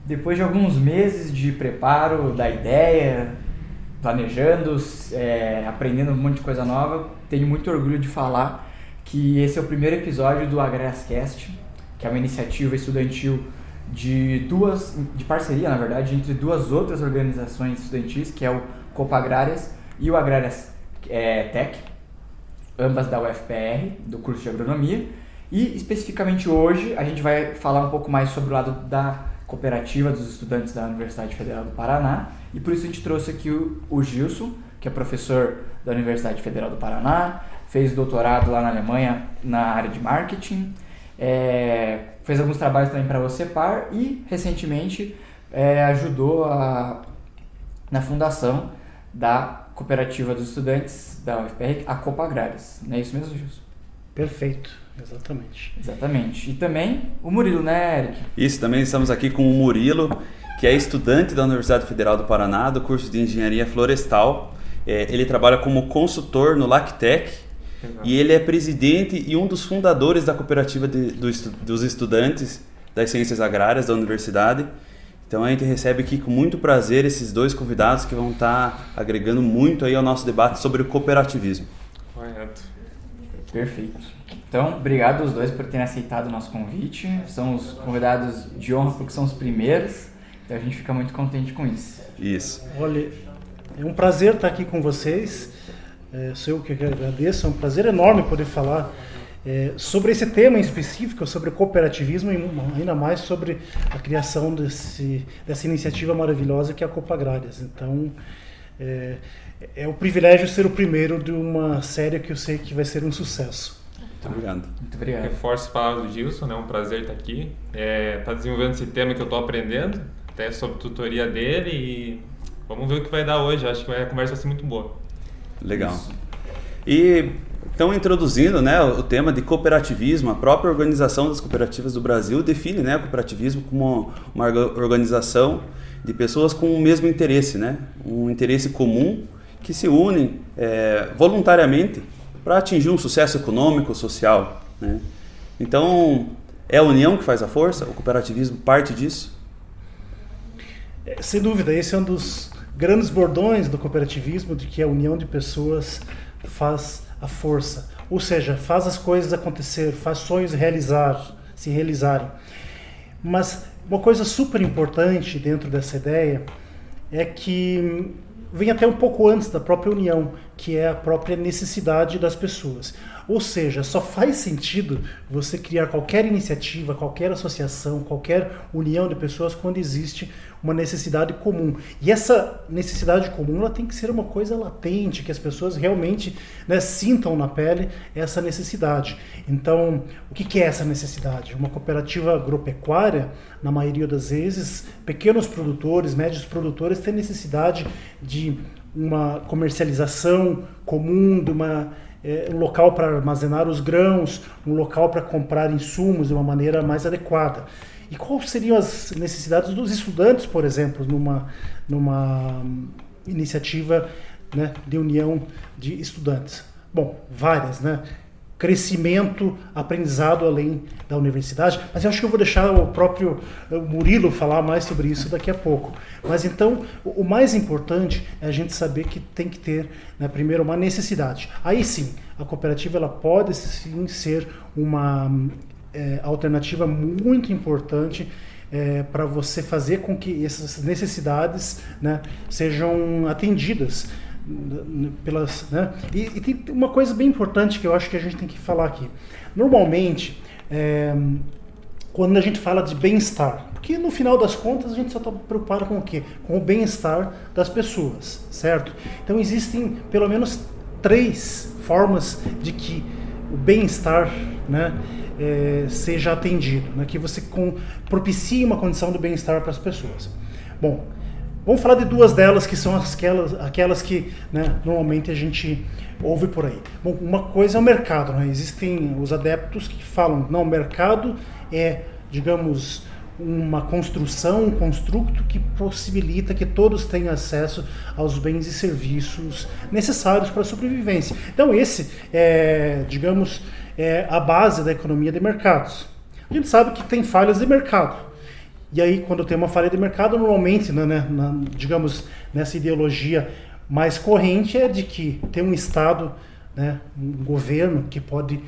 Depois de alguns meses de preparo da ideia, planejando, aprendendo um monte de coisa nova, tenho muito orgulho de falar que esse é o primeiro episódio do AgriasCast, que é uma iniciativa estudantil de parceria, na verdade, entre duas outras organizações estudantis, que é o Copa Agrárias e o Agrárias Tech, ambas da UFPR, do curso de agronomia. E especificamente hoje a gente vai falar um pouco mais sobre o lado da cooperativa dos estudantes da Universidade Federal do Paraná, e por isso a gente trouxe aqui o Gilson, que é professor da Universidade Federal do Paraná, fez doutorado lá na Alemanha na área de marketing, fez alguns trabalhos também para a Ocepar e recentemente ajudou na fundação da cooperativa dos estudantes da UFPR, a Copa Agrárias. Não é isso mesmo, Gilson? Perfeito, exatamente. Exatamente. E também o Murilo, né, Eric? Isso, também estamos aqui com o Murilo, que é estudante da Universidade Federal do Paraná, do curso de Engenharia Florestal. Ele trabalha como consultor no LACTEC. Exato. E ele é presidente e um dos fundadores da cooperativa dos estudantes das Ciências Agrárias da Universidade. Então a gente recebe aqui com muito prazer esses dois convidados que vão estar agregando muito aí ao nosso debate sobre o cooperativismo. Correto. Perfeito. Então, obrigado aos dois por terem aceitado o nosso convite. São os convidados de honra porque são os primeiros. Então a gente fica muito contente com isso. Isso. Olha, é um prazer estar aqui com vocês. Sou eu que agradeço. É um prazer enorme poder falar sobre esse tema em específico, sobre o cooperativismo e ainda mais sobre a criação dessa iniciativa maravilhosa que é a Copa Agrárias. Então, é um privilégio ser o primeiro de uma série que eu sei que vai ser um sucesso. Muito obrigado. Muito obrigado. Reforço as palavras do Gilson, é um prazer estar aqui. Tá desenvolvendo esse tema que eu estou aprendendo, até sob tutoria dele, e vamos ver o que vai dar hoje. Acho que a conversa vai ser muito boa. Legal. Isso. E então, introduzindo, né, o tema de cooperativismo, a própria Organização das Cooperativas do Brasil define, né, o cooperativismo como uma organização de pessoas com o mesmo interesse, né, um interesse comum que se unem voluntariamente para atingir um sucesso econômico, social, né? Então, é a união que faz a força? O cooperativismo parte disso? Sem dúvida, esse é um dos grandes bordões do cooperativismo, de que a união de pessoas faz a força. Ou seja, faz as coisas acontecer, faz sonhos se realizarem. Mas uma coisa super importante dentro dessa ideia é que vem até um pouco antes da própria união, que é a própria necessidade das pessoas. Ou seja, só faz sentido você criar qualquer iniciativa, qualquer associação, qualquer união de pessoas quando existe uma necessidade comum. E essa necessidade comum ela tem que ser uma coisa latente, que as pessoas realmente, né, sintam na pele essa necessidade. Então, o que é essa necessidade? Uma cooperativa agropecuária, na maioria das vezes, pequenos produtores, médios produtores têm necessidade de uma comercialização comum, de um local para armazenar os grãos, um local para comprar insumos de uma maneira mais adequada. E quais seriam as necessidades dos estudantes, por exemplo, numa iniciativa, né, de união de estudantes? Bom, várias, né? Crescimento, aprendizado além da universidade, mas eu acho que eu vou deixar o próprio Murilo falar mais sobre isso daqui a pouco. Mas então, o mais importante é a gente saber que tem que ter, né, primeiro uma necessidade. Aí sim, a cooperativa ela pode sim ser uma alternativa muito importante para você fazer com que essas necessidades, né, sejam atendidas. Né? E tem uma coisa bem importante que eu acho que a gente tem que falar aqui. Normalmente, quando a gente fala de bem-estar, porque no final das contas a gente só está preocupado com o quê? Com o bem-estar das pessoas, certo? Então existem pelo menos 3 formas de que o bem-estar, né, seja atendido, né, que você propicie uma condição de bem-estar para as pessoas. Bom, vamos falar de 2 delas, que são aquelas que, né, normalmente a gente ouve por aí. Bom, uma coisa é o mercado, né? Existem os adeptos que falam, não, o mercado é, digamos, uma construção, um construto que possibilita que todos tenham acesso aos bens e serviços necessários para a sobrevivência. Então esse é, digamos, a base da economia de mercados. A gente sabe que tem falhas de mercado. E aí, quando tem uma falha de mercado, normalmente, digamos, nessa ideologia mais corrente é de que tem um Estado, né, um governo que pode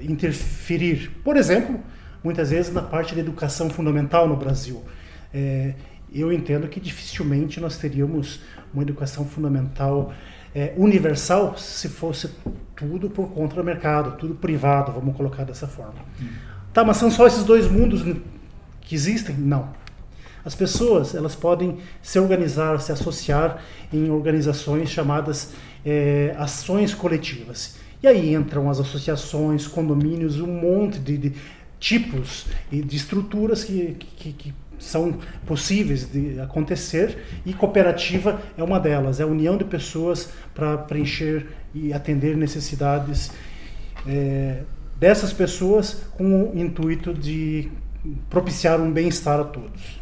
interferir. Por exemplo, muitas vezes na parte da educação fundamental no Brasil. Eu entendo que dificilmente nós teríamos uma educação fundamental universal se fosse tudo por conta do mercado, tudo privado, vamos colocar dessa forma. Tá, mas são só esses dois mundos que existem? Não. As pessoas, elas podem se organizar, se associar em organizações chamadas ações coletivas. E aí entram as associações, condomínios, um monte de tipos e de estruturas que são possíveis de acontecer, e cooperativa é uma delas, é a união de pessoas para preencher e atender necessidades dessas pessoas com o intuito de propiciar um bem-estar a todos.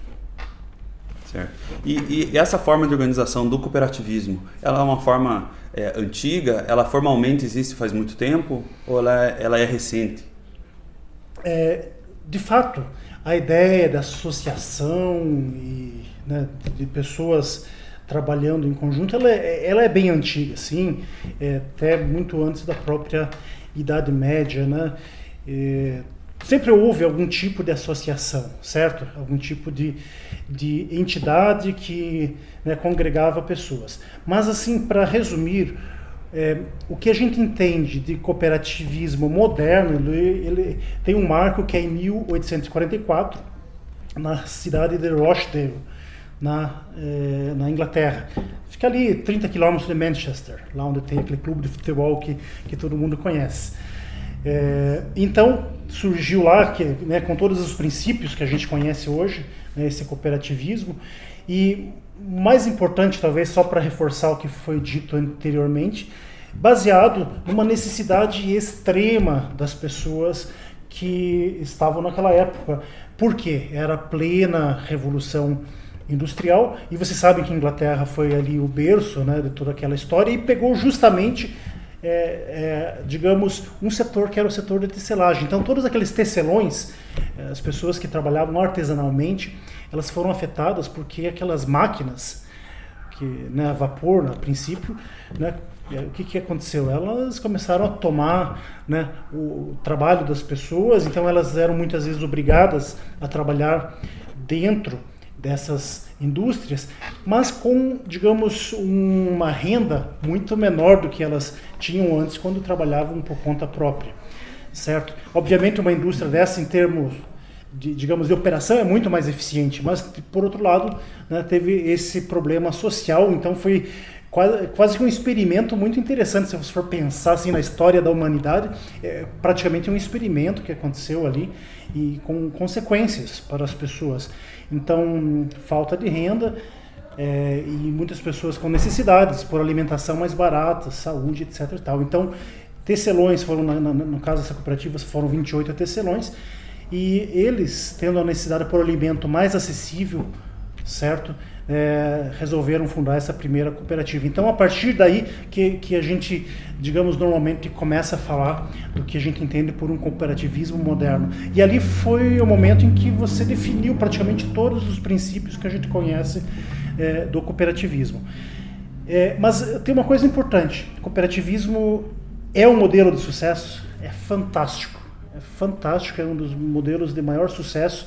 Certo. E essa forma de organização do cooperativismo, ela é uma forma antiga? Ela formalmente existe faz muito tempo? Ou ela é recente? De fato, a ideia da associação e, né, de pessoas trabalhando em conjunto, ela é bem antiga, sim, até muito antes da própria Idade Média, né? Sempre houve algum tipo de associação, certo? Algum tipo de entidade que, né, congregava pessoas. Mas, assim, para resumir, o que a gente entende de cooperativismo moderno, ele tem um marco que é em 1844, na cidade de Rochdale, na Inglaterra. Fica ali 30 quilômetros de Manchester, lá onde tem aquele clube de futebol que todo mundo conhece. Então surgiu lá, né, com todos os princípios que a gente conhece hoje, né, esse cooperativismo. E mais importante, talvez, só para reforçar o que foi dito anteriormente, baseado numa necessidade extrema das pessoas que estavam naquela época. Por quê? Era plena Revolução Industrial, e vocês sabem que a Inglaterra foi ali o berço, né, de toda aquela história, e pegou justamente digamos, um setor que era o setor da tecelagem. Então, todos aqueles tecelões, as pessoas que trabalhavam artesanalmente, elas foram afetadas porque aquelas máquinas, né, a vapor, a princípio, né, o que aconteceu? Elas começaram a tomar, né, o trabalho das pessoas, então elas eram muitas vezes obrigadas a trabalhar dentro dessas indústrias, mas com, digamos, uma renda muito menor do que elas tinham antes quando trabalhavam por conta própria, certo? Obviamente uma indústria dessa, em termos de operação, é muito mais eficiente, mas por outro lado, né, teve esse problema social. Então foi quase que um experimento muito interessante, se você for pensar assim na história da humanidade, praticamente um experimento que aconteceu ali e com consequências para as pessoas. Então, falta de renda e muitas pessoas com necessidades por alimentação mais barata, saúde, etc. e tal. Então, tecelões foram, no caso dessa cooperativa, foram 28 tecelões, e eles, tendo a necessidade por alimento mais acessível, certo? Resolveram fundar essa primeira cooperativa. Então, a partir daí que a gente, digamos, normalmente começa a falar do que a gente entende por um cooperativismo moderno. E ali foi o momento em que você definiu praticamente todos os princípios que a gente conhece do cooperativismo. Mas tem uma coisa importante: o cooperativismo é um modelo de sucesso, é fantástico. É fantástico, é um dos modelos de maior sucesso.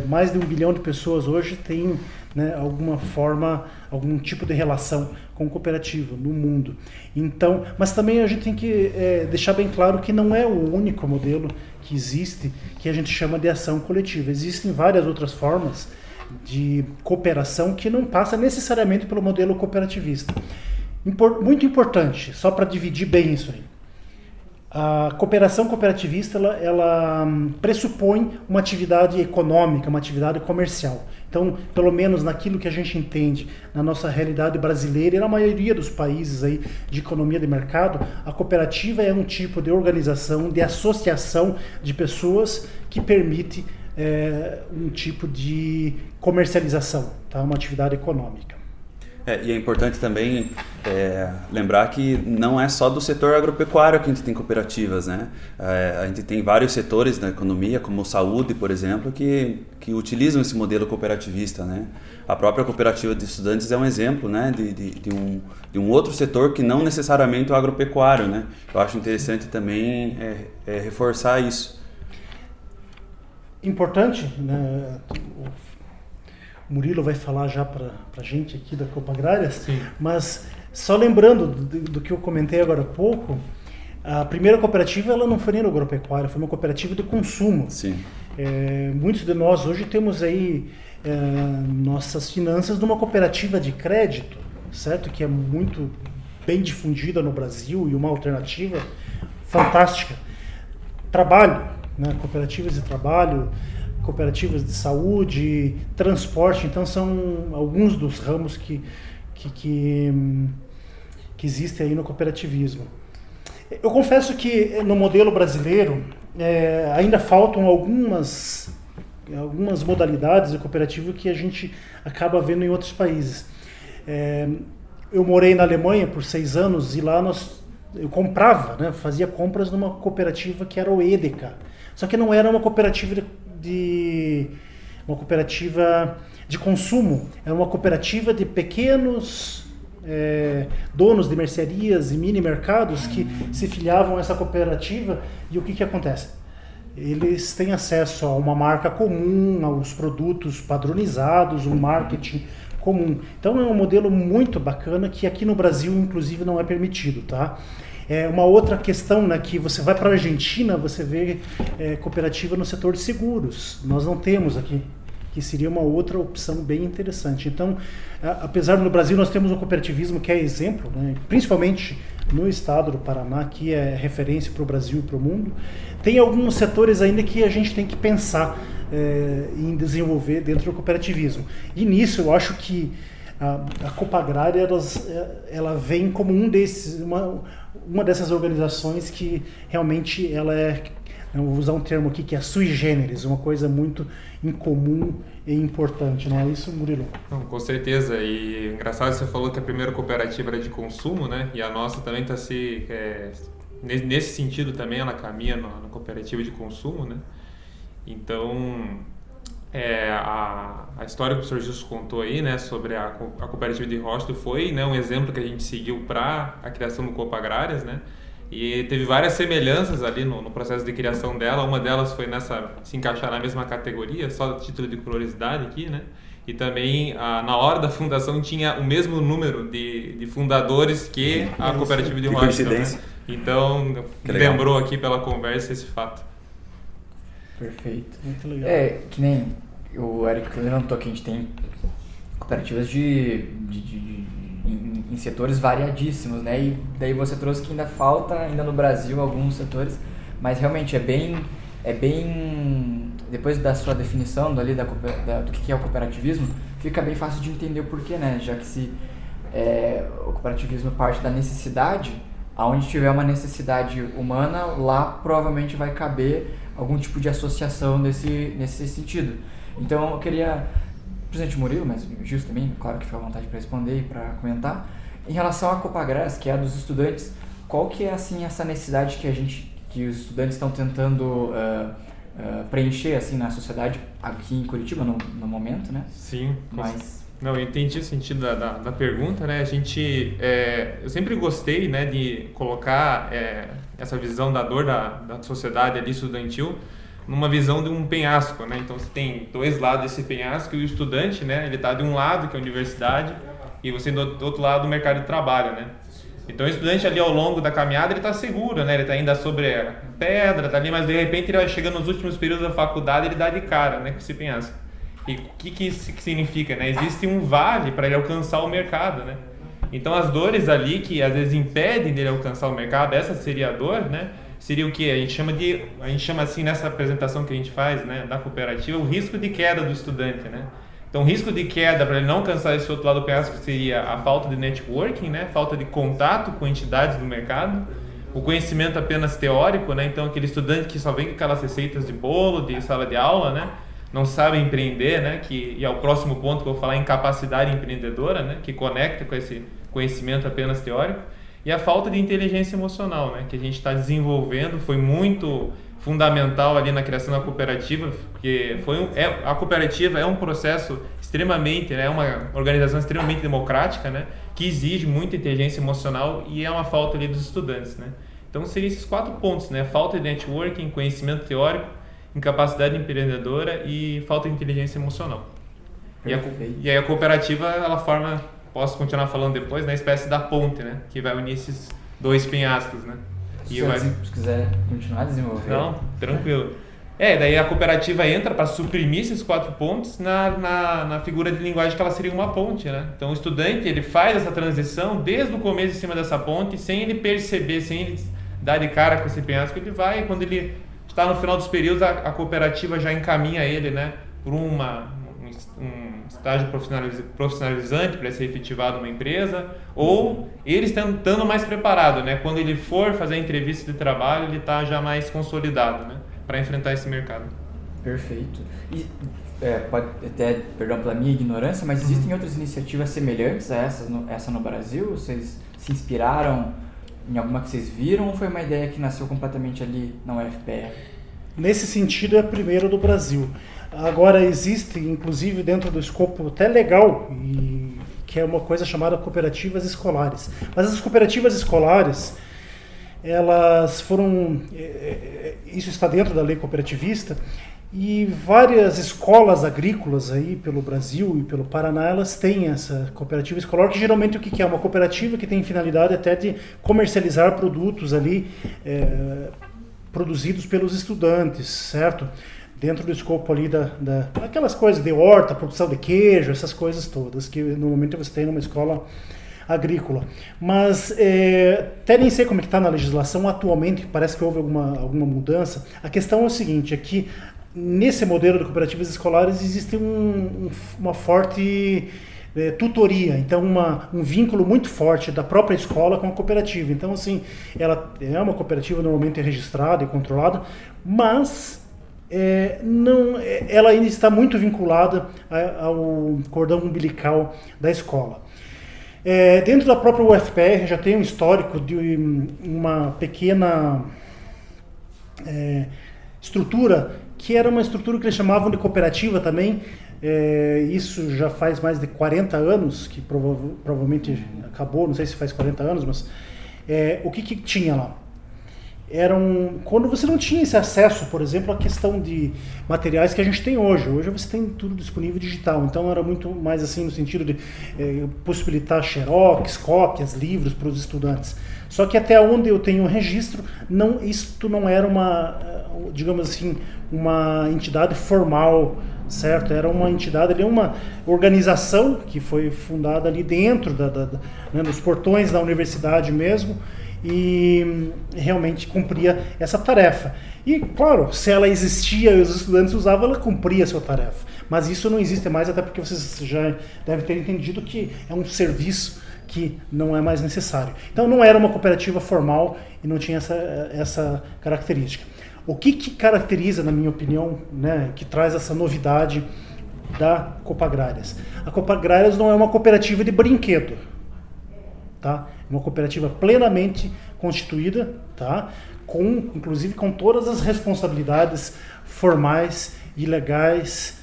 Mais de 1 bilhão de pessoas hoje têm, né, alguma forma, algum tipo de relação com cooperativa no mundo. Então, mas também a gente tem que deixar bem claro que não é o único modelo que existe, que a gente chama de ação coletiva. Existem várias outras formas de cooperação que não passa necessariamente pelo modelo cooperativista. Muito importante, só para dividir bem isso aí. A cooperação cooperativista ela pressupõe uma atividade econômica, uma atividade comercial. Então, pelo menos naquilo que a gente entende na nossa realidade brasileira e na maioria dos países aí de economia de mercado, a cooperativa é um tipo de organização, de associação de pessoas que permite um tipo de comercialização, tá? Uma atividade econômica. E é importante também lembrar que não é só do setor agropecuário que a gente tem cooperativas, né? A gente tem vários setores na economia, como saúde, por exemplo, que utilizam esse modelo cooperativista, né? A própria cooperativa de estudantes é um exemplo, né, de um outro setor que não necessariamente o agropecuário, né? Eu acho interessante também reforçar isso. Importante, né? O Murilo vai falar já para a gente aqui da Copa Agrárias, Sim. Mas só lembrando do que eu comentei agora há pouco, a primeira cooperativa ela não foi nem no agropecuário, foi uma cooperativa de consumo. Sim. Muitos de nós hoje temos aí nossas finanças numa cooperativa de crédito, certo? Que é muito bem difundida no Brasil e uma alternativa fantástica. Trabalho, né? Cooperativas de trabalho, cooperativas de saúde, transporte, então são alguns dos ramos que existem aí no cooperativismo. Eu confesso que no modelo brasileiro ainda faltam algumas modalidades de cooperativo que a gente acaba vendo em outros países. Eu morei na Alemanha por 6 anos e lá eu comprava, né, fazia compras numa cooperativa que era o Edeka. Só que não era uma cooperativa de consumo, era uma cooperativa de pequenos donos de mercearias e mini mercados que se filiavam a essa cooperativa. E o que acontece? Eles têm acesso a uma marca comum, aos produtos padronizados, um marketing comum. Então é um modelo muito bacana que aqui no Brasil, inclusive, não é permitido, tá? Uma outra questão, né, que você vai para a Argentina, você vê cooperativa no setor de seguros. Nós não temos aqui, que seria uma outra opção bem interessante. Então, apesar no Brasil nós temos um cooperativismo que é exemplo, né, principalmente no estado do Paraná, que é referência para o Brasil e para o mundo, tem alguns setores ainda que a gente tem que pensar em desenvolver dentro do cooperativismo. E nisso eu acho que a Copa Agrária ela vem como uma dessas organizações que realmente ela eu vou usar um termo aqui que é sui generis, uma coisa muito incomum e importante, não é isso, Murilo? Não, com certeza, e engraçado, você falou que a primeira cooperativa era de consumo, né, e a nossa também está nesse sentido também, ela caminha na cooperativa de consumo, né, então a história que o professor Gilson contou aí, né, sobre a cooperativa de Rótulo foi, né, um exemplo que a gente seguiu para a criação do Copa Agrárias, né, e teve várias semelhanças ali no processo de criação dela. Uma delas foi se encaixar na mesma categoria, só título de curiosidade aqui, né, e também na hora da fundação tinha o mesmo número de fundadores que a cooperativa de Rótulo, né? Então lembrou aqui pela conversa esse fato. Perfeito. Muito legal. Que nem o Eric levantou que a gente tem cooperativas em setores variadíssimos, né? E daí você trouxe que ainda falta no Brasil alguns setores, mas realmente é bem depois da sua definição do que é o cooperativismo, fica bem fácil de entender o porquê, né? Já que se o cooperativismo parte da necessidade, aonde tiver uma necessidade humana, lá provavelmente vai caber algum tipo de associação nesse sentido. Então eu queria, presidente Murilo, mas o Gilson também, claro que fica à vontade para responder e para comentar, em relação à Copa Agrárias, que é a dos estudantes, qual que é assim essa necessidade que os estudantes estão tentando preencher assim na sociedade aqui em Curitiba no momento, né? Sim. Mas não, eu entendi o sentido da pergunta, né? Eu sempre gostei, né, de colocar essa visão da dor da sociedade ali estudantil numa visão de um penhasco, né? Então você tem dois lados desse penhasco e o estudante, né, ele está de um lado, que é a universidade, e você do outro lado do mercado de trabalho, né? Então o estudante ali ao longo da caminhada ele está seguro, né? Ele está ainda sobre a pedra, tá ali, mas de repente ele vai chegando nos últimos períodos da faculdade, ele dá de cara, né, com esse penhasco. E o que isso significa, né? Existe um vale para ele alcançar o mercado, né? Então as dores ali que às vezes impedem dele alcançar o mercado, essa seria a dor, né? Seria o que a gente chama assim nessa apresentação que a gente faz, né, da cooperativa, o risco de queda do estudante, né? Então o risco de queda para ele não alcançar esse outro lado do penhasco seria a falta de networking, né? Falta de contato com entidades do mercado. o conhecimento apenas teórico, né? Então aquele estudante que só vem com aquelas receitas de bolo, de sala de aula, né? Não sabe empreender, né? E é o próximo ponto que eu vou falar, incapacidade empreendedora, né? Que conecta com esse conhecimento apenas teórico. E a falta de inteligência emocional, né? Que a gente está desenvolvendo, foi muito fundamental ali na criação da cooperativa, porque a cooperativa é um processo extremamente, né? Uma organização extremamente democrática, né? Que exige muita inteligência emocional e é uma falta ali dos estudantes, né? Então seriam esses 4 pontos, né? Falta de networking, conhecimento teórico, incapacidade empreendedora e falta de inteligência emocional. E aí a cooperativa, ela forma, posso continuar falando depois, né? Espécie da ponte, né? Que vai unir esses 2 penhascos, né? Se quiser continuar desenvolvendo. Não, tranquilo. Daí a cooperativa entra para suprimir esses 4 pontos na figura de linguagem que ela seria uma ponte, né? Então o estudante, ele faz essa transição desde o começo em cima dessa ponte, sem ele perceber, sem ele dar de cara com esse penhasco, ele vai, quando ele está no final dos períodos, a cooperativa já encaminha ele, né, por um estágio profissionalizante para ser efetivado numa empresa, ou ele estando mais preparado, né? Quando ele for fazer a entrevista de trabalho, ele está já mais consolidado, né? Para enfrentar esse mercado. Perfeito. E pode até, perdão pela minha ignorância, mas existem outras iniciativas semelhantes a essa no Brasil? Vocês se inspiraram em alguma que vocês viram ou foi uma ideia que nasceu completamente ali na UFPR? Nesse sentido, é a primeira do Brasil. Agora, existe, inclusive, dentro do escopo até legal, que é uma coisa chamada cooperativas escolares. Mas as cooperativas escolares, elas foram... Isso está dentro da lei cooperativista, e várias escolas agrícolas aí pelo Brasil e pelo Paraná, elas têm essa cooperativa escolar, que geralmente o que é? Uma cooperativa que tem finalidade até de comercializar produtos ali, produzidos pelos estudantes, certo? Dentro do escopo ali aquelas coisas de horta, produção de queijo, essas coisas todas, que normalmente você tem numa escola agrícola. Mas até nem sei como é que está na legislação atualmente, parece que houve alguma mudança. A questão é o seguinte, é que nesse modelo de cooperativas escolares existe uma forte tutoria, então um vínculo muito forte da própria escola com a cooperativa. Então, assim, ela é uma cooperativa normalmente registrada e controlada, mas ela ainda está muito vinculada ao cordão umbilical da escola. Dentro da própria UFPR já tem um histórico de uma pequena estrutura, que era uma estrutura que eles chamavam de cooperativa também. Isso já faz mais de 40 anos, que provavelmente acabou, não sei se faz 40 anos, mas o que tinha lá? Quando você não tinha esse acesso, por exemplo, à questão de materiais que a gente tem hoje. Hoje você tem tudo disponível digital, então era muito mais assim no sentido de possibilitar xerox, cópias, livros para os estudantes. Só que até onde eu tenho registro, isto não era digamos assim, uma entidade formal, certo? Era uma entidade, uma organização que foi fundada ali dentro dos portões da universidade mesmo, e realmente cumpria essa tarefa. E, claro, se ela existia e os estudantes usavam, ela cumpria a sua tarefa. Mas isso não existe mais, até porque vocês já devem ter entendido que é um serviço que não é mais necessário. Então, não era uma cooperativa formal e não tinha essa característica. O que caracteriza, na minha opinião, né, que traz essa novidade da Copagrárias? A Copagrárias não é uma cooperativa de brinquedo. Tá? Uma cooperativa plenamente constituída, tá? Inclusive com todas as responsabilidades formais e legais,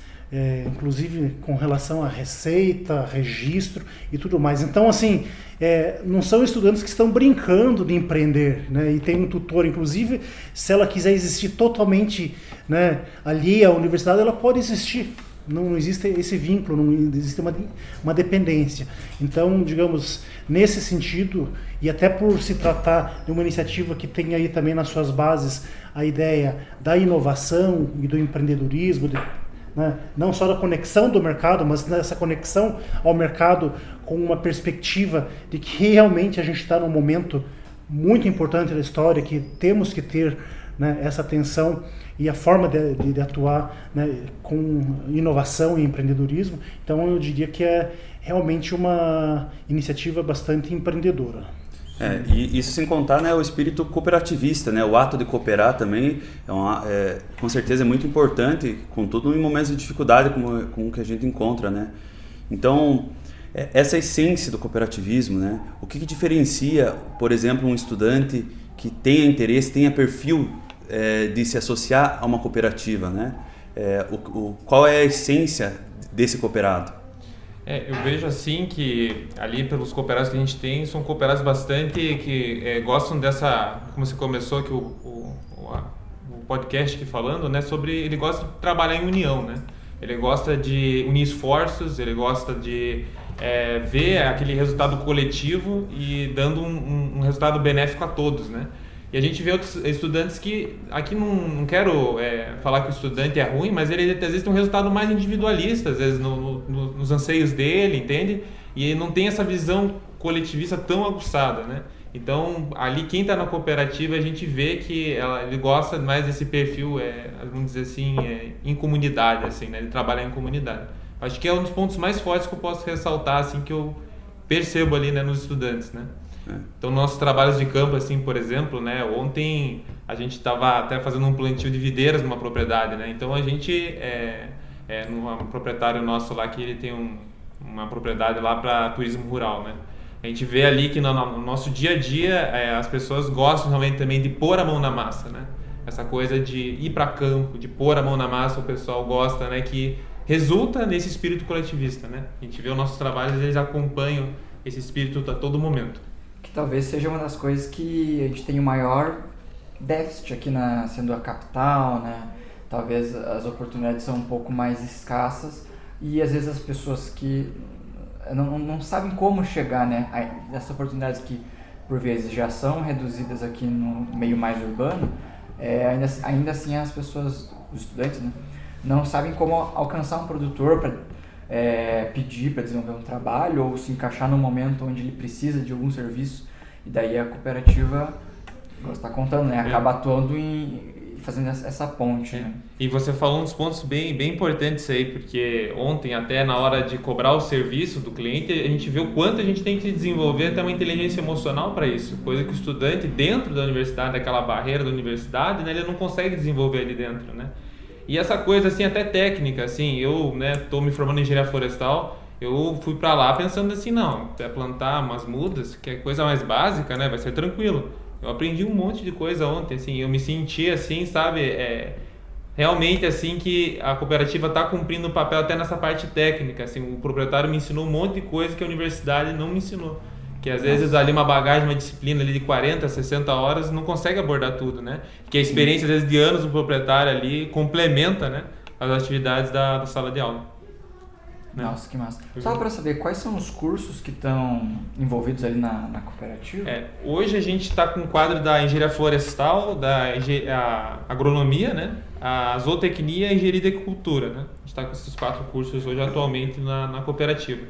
inclusive com relação à receita, registro e tudo mais. Então, assim, não são estudantes que estão brincando de empreender, né? E tem um tutor, inclusive, se ela quiser existir totalmente, né, alheia à universidade, ela pode existir. Não existe esse vínculo, não existe uma dependência. Então, digamos, nesse sentido, e até por se tratar de uma iniciativa que tem aí também nas suas bases a ideia da inovação e do empreendedorismo, né, não só da conexão do mercado, mas dessa conexão ao mercado com uma perspectiva de que realmente a gente está num momento muito importante da história, que temos que ter, né, essa atenção e a forma de atuar, né, com inovação e empreendedorismo. Então eu diria que é realmente uma iniciativa bastante empreendedora. E isso sem contar, né, o espírito cooperativista, né, o ato de cooperar também com certeza é muito importante, contudo em momentos de dificuldade como o que a gente encontra, né? Então, essa essência do cooperativismo, né, o que diferencia, por exemplo, um estudante que tenha interesse, tenha perfil de se associar a uma cooperativa, né? Qual é a essência desse cooperado? Eu vejo assim que ali pelos cooperados que a gente tem, são cooperados bastante que gostam dessa, como você começou aqui o podcast aqui falando, né, sobre, ele gosta de trabalhar em união, né? Ele gosta de unir esforços, ele gosta de ver aquele resultado coletivo e dando um resultado benéfico a todos, né? E a gente vê outros estudantes que, aqui não quero falar que o estudante é ruim, mas ele às vezes tem um resultado mais individualista, às vezes nos anseios dele, entende? E não tem essa visão coletivista tão aguçada, né? Então, ali quem está na cooperativa, a gente vê que ele gosta mais desse perfil, vamos dizer assim, em comunidade, assim, né? De trabalhar em comunidade. Acho que é um dos pontos mais fortes que eu posso ressaltar, assim, que eu percebo ali, né, nos estudantes, né? Então, nossos trabalhos de campo, assim, por exemplo, né, ontem a gente estava até fazendo um plantio de videiras numa propriedade, né? Então, a gente, um proprietário nosso lá que ele tem uma propriedade lá para turismo rural, né? A gente vê ali que no nosso dia a dia as pessoas gostam realmente também de pôr a mão na massa, né? Essa coisa de ir para campo, de pôr a mão na massa, o pessoal gosta, né? Que resulta nesse espírito coletivista, né? A gente vê os nossos trabalhos, eles acompanham esse espírito a todo momento. Que talvez seja uma das coisas que a gente tem o maior déficit aqui sendo a capital, né? Talvez as oportunidades são um pouco mais escassas e às vezes as pessoas que não sabem como chegar, né, a essas oportunidades que por vezes já são reduzidas aqui no meio mais urbano, ainda assim as pessoas, os estudantes, né, não sabem como alcançar um produtor para pedir para desenvolver um trabalho ou se encaixar no momento onde ele precisa de algum serviço, e daí a cooperativa, como você está contando, né, acaba atuando e fazendo essa ponte. Né? E você falou uns pontos bem importantes aí, porque ontem até na hora de cobrar o serviço do cliente, a gente vê o quanto a gente tem que desenvolver até uma inteligência emocional para isso, coisa que o estudante dentro da universidade, daquela barreira da universidade, né, ele não consegue desenvolver ali dentro, né? E essa coisa, assim, até técnica, assim, eu, né, tô me formando em engenharia florestal, eu fui para lá pensando assim, não, até plantar umas mudas, que é coisa mais básica, né, vai ser tranquilo. Eu aprendi um monte de coisa ontem, assim, eu me senti assim, sabe, realmente assim que a cooperativa está cumprindo o papel até nessa parte técnica, assim, o proprietário me ensinou um monte de coisa que a universidade não me ensinou. Que às vezes ali uma bagagem, uma disciplina ali de 40, 60 horas não consegue abordar tudo, né? Que a experiência às vezes de anos do proprietário ali complementa, né, as atividades da sala de aula. Né? Nossa, que massa. Só para saber, quais são os cursos que estão envolvidos ali na cooperativa? Hoje a gente está com o quadro da engenharia florestal, a agronomia, né? A zootecnia e a engenharia de agricultura, né? A gente está com esses 4 cursos hoje atualmente na cooperativa.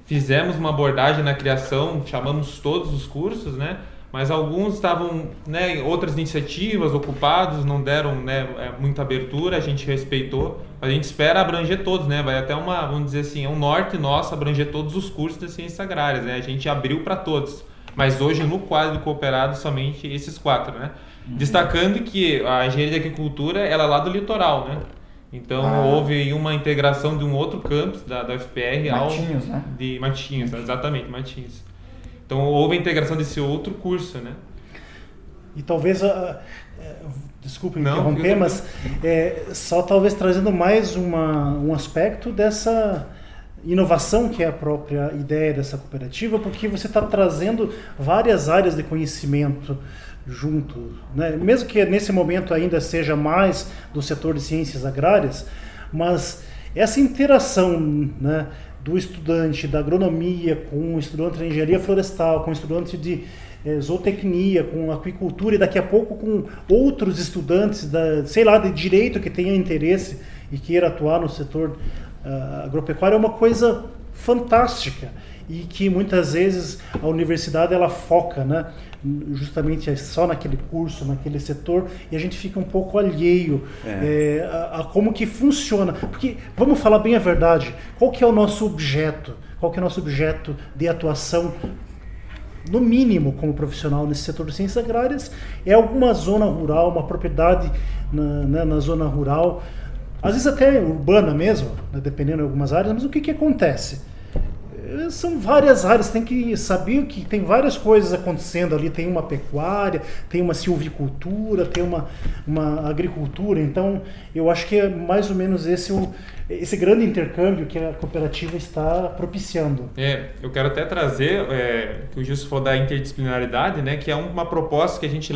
Fizemos uma abordagem na criação, chamamos todos os cursos, né? Mas alguns estavam, né, outras iniciativas ocupados, não deram, né, muita abertura, a gente respeitou, mas a gente espera abranger todos, né? Vai até vamos dizer assim, um norte nosso abranger todos os cursos das ciências agrárias, né? A gente abriu para todos, mas hoje no quadro cooperado somente esses 4, né? Destacando que a engenharia de agricultura ela é lá do litoral, né? Então houve uma integração de um outro campus da UFPR Matinhos, né? De Matinhos, exatamente, Matinhos. Então houve a integração desse outro curso, né? E talvez, desculpe me interromper, mas só talvez trazendo mais um aspecto dessa inovação que é a própria ideia dessa cooperativa, porque você está trazendo várias áreas de conhecimento junto, né? Mesmo que nesse momento ainda seja mais do setor de ciências agrárias, mas essa interação, né, do estudante da agronomia com o estudante de engenharia florestal, com o estudante de zootecnia, com aquicultura e daqui a pouco com outros estudantes de direito que tenham interesse e queira atuar no setor agropecuário é uma coisa fantástica e que muitas vezes a universidade ela foca, né, justamente só naquele curso, naquele setor, e a gente fica um pouco alheio a como que funciona. Porque, vamos falar bem a verdade, qual que é o nosso objeto? Qual que é o nosso objeto de atuação no mínimo, como profissional nesse setor de ciências agrárias, é alguma zona rural, uma propriedade na zona rural, às vezes até urbana mesmo, né, dependendo de algumas áreas, mas o que acontece? São várias áreas, tem que saber que tem várias coisas acontecendo ali, tem uma pecuária, tem uma silvicultura, tem uma agricultura, então eu acho que é mais ou menos esse grande intercâmbio que a cooperativa está propiciando. Eu quero até trazer, que o Gilson falou da interdisciplinaridade, né, que é uma proposta que a gente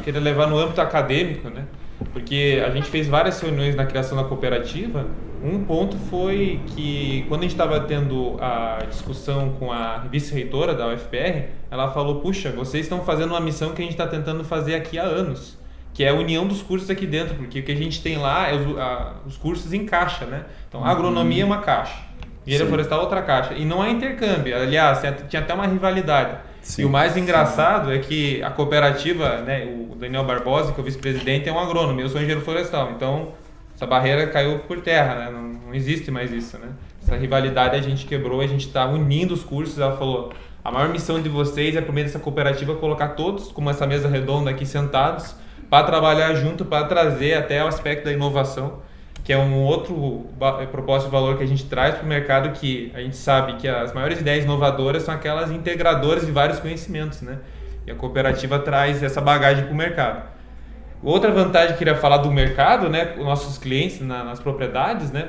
queria levar no âmbito acadêmico, né, porque a gente fez várias reuniões na criação da cooperativa. Um ponto foi que, quando a gente estava tendo a discussão com a vice-reitora da UFPR, ela falou, puxa, vocês estão fazendo uma missão que a gente está tentando fazer aqui há anos, que é a união dos cursos aqui dentro, porque o que a gente tem lá é os cursos em caixa, né? Então, a agronomia é uma caixa, engenharia florestal é outra caixa, e não há intercâmbio. Aliás, tinha até uma rivalidade. Sim. E o mais engraçado é que a cooperativa, né, o Daniel Barbosa, que é o vice-presidente, é um agrônomo, eu sou engenheiro florestal, então essa barreira caiu por terra, né? Não existe mais isso, né? Essa rivalidade a gente quebrou, a gente está unindo os cursos. Ela falou, a maior missão de vocês é, por meio dessa cooperativa, colocar todos, como essa mesa redonda aqui, sentados, para trabalhar junto, para trazer até o aspecto da inovação, que é um outro propósito de valor que a gente traz para o mercado, que a gente sabe que as maiores ideias inovadoras são aquelas integradoras de vários conhecimentos, né? E a cooperativa traz essa bagagem para o mercado. Outra vantagem que eu queria falar do mercado, né, os nossos clientes nas propriedades, né,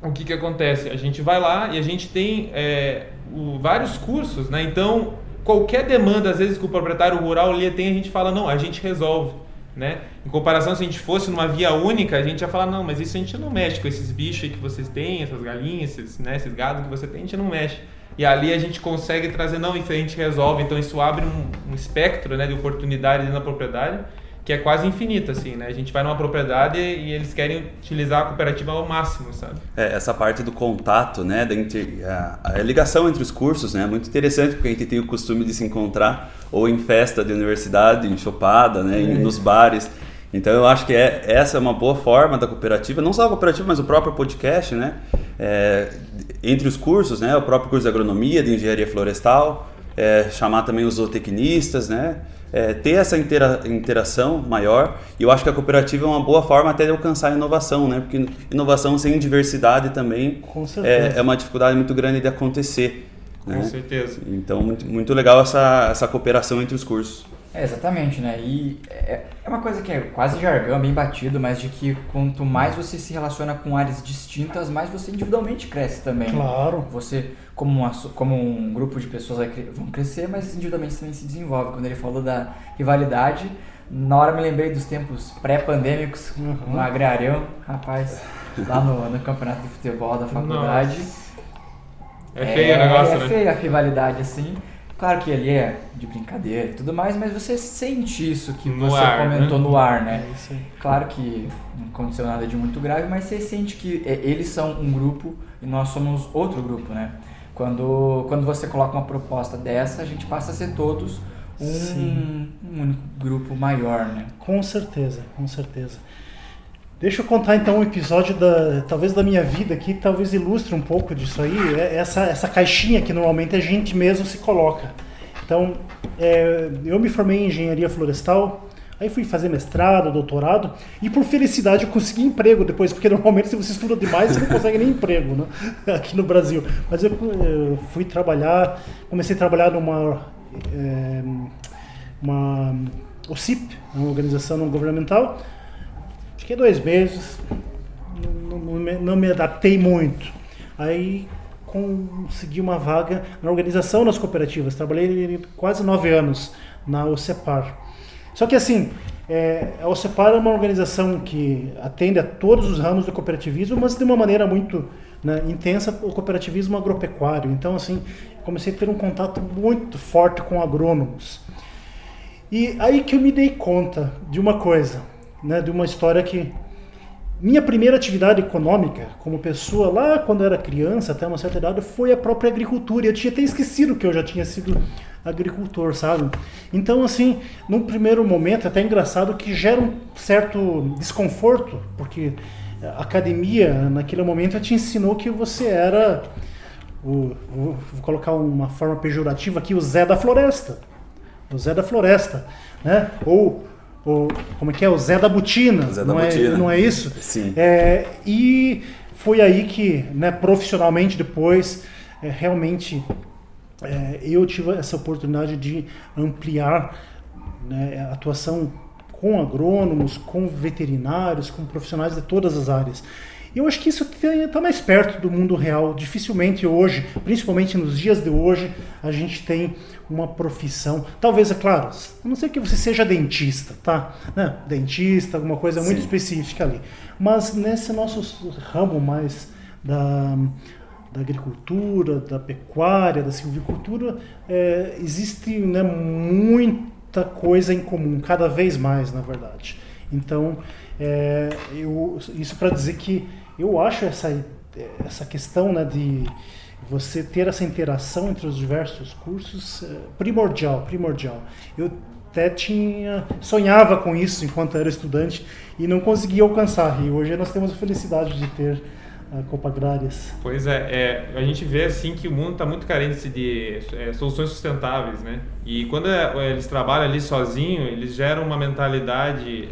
o que acontece? A gente vai lá e a gente tem vários cursos, né, então qualquer demanda, às vezes, que o proprietário rural ali tem, a gente fala, não, a gente resolve, né? Em comparação, se a gente fosse numa via única, a gente ia falar, não, mas isso a gente não mexe com esses bichos aí que vocês têm, essas galinhas, esses gados que você tem, a gente não mexe. E ali a gente consegue trazer, não, isso a gente resolve, então isso abre um espectro, né, de oportunidade dentro da propriedade, que é quase infinito, assim, né? A gente vai numa propriedade e eles querem utilizar a cooperativa ao máximo, sabe? Essa parte do contato, né? A ligação entre os cursos, né? É muito interessante, porque a gente tem o costume de se encontrar ou em festa de universidade, em chopada, né? Nos bares. Então eu acho que essa é uma boa forma da cooperativa, não só a cooperativa, mas o próprio podcast, né? Entre os cursos, né? O próprio curso de agronomia, de engenharia florestal, chamar também os zootecnistas, né? Ter essa interação maior, e eu acho que a cooperativa é uma boa forma até de alcançar a inovação, né? Porque inovação sem diversidade também é uma dificuldade muito grande de acontecer. Né? Com certeza. Então, muito legal essa cooperação entre os cursos. Exatamente, né? E é uma coisa que é quase jargão, bem batido, mas de que quanto mais você se relaciona com áreas distintas, mais você individualmente cresce também. Claro. Né? Você, como um grupo de pessoas vão crescer, mas individualmente também se desenvolve. Quando ele falou da rivalidade, na hora me lembrei dos tempos pré-pandêmicos, no Agrarião, rapaz, lá no campeonato de futebol da faculdade. Nossa. É feio o negócio, né? É feio a rivalidade, assim. Claro que ali é de brincadeira e tudo mais, mas você sente isso que no você ar, comentou, né? No ar, né? Claro que não aconteceu nada de muito grave, mas você sente que eles são um grupo e nós somos outro grupo, né? Quando você coloca uma proposta dessa, a gente passa a ser todos um único grupo maior, né? Com certeza, com certeza. Deixa eu contar então um episódio talvez da minha vida aqui, talvez ilustre um pouco disso aí, essa caixinha que normalmente a gente mesmo se coloca. Então, eu me formei em engenharia florestal, aí fui fazer mestrado, doutorado, e por felicidade eu consegui emprego depois, porque normalmente se você estuda demais você não consegue nem emprego, né? Aqui no Brasil. Mas eu fui trabalhar, comecei a trabalhar numa OCIP, uma organização não governamental. Fiquei 2 meses, não me adaptei muito. Aí consegui uma vaga na organização das cooperativas. Trabalhei quase 9 anos na OCEPAR. Só que assim, a OCEPAR é uma organização que atende a todos os ramos do cooperativismo, mas de uma maneira muito, né, intensa, o cooperativismo agropecuário. Então assim, comecei a ter um contato muito forte com agrônomos. E aí que eu me dei conta de uma coisa, né, de uma história que minha primeira atividade econômica como pessoa lá quando eu era criança, até uma certa idade, foi a própria agricultura. Eu tinha até esquecido que eu já tinha sido agricultor, sabe? Então assim, num primeiro momento, até engraçado que gera um certo desconforto, porque a academia naquele momento te ensinou que você era vou colocar uma forma pejorativa aqui, o Zé da Floresta. O Zé da Floresta, né? Ou como é que é? O Zé da Botina. Zé da Botina. Não é isso? Sim. E foi aí que, né, profissionalmente depois, realmente eu tive essa oportunidade de ampliar, né, a atuação com agrônomos, com veterinários, com profissionais de todas as áreas. E eu acho que isso está mais perto do mundo real. Dificilmente hoje, principalmente nos dias de hoje, a gente tem uma profissão. Talvez, é claro, a não ser que você seja dentista, tá? Né? Dentista, alguma coisa muito específica ali. Mas nesse nosso ramo mais da agricultura, da pecuária, da silvicultura, existe, né, muita coisa em comum, cada vez mais, na verdade. Então, isso para dizer que eu acho essa questão, né, de você ter essa interação entre os diversos cursos primordial. Eu até sonhava com isso enquanto era estudante e não conseguia alcançar. E hoje nós temos a felicidade de ter a Copa Agrárias. Pois a gente vê assim que o mundo está muito carente de soluções sustentáveis, né? E quando eles trabalham ali sozinhos, eles geram uma mentalidade,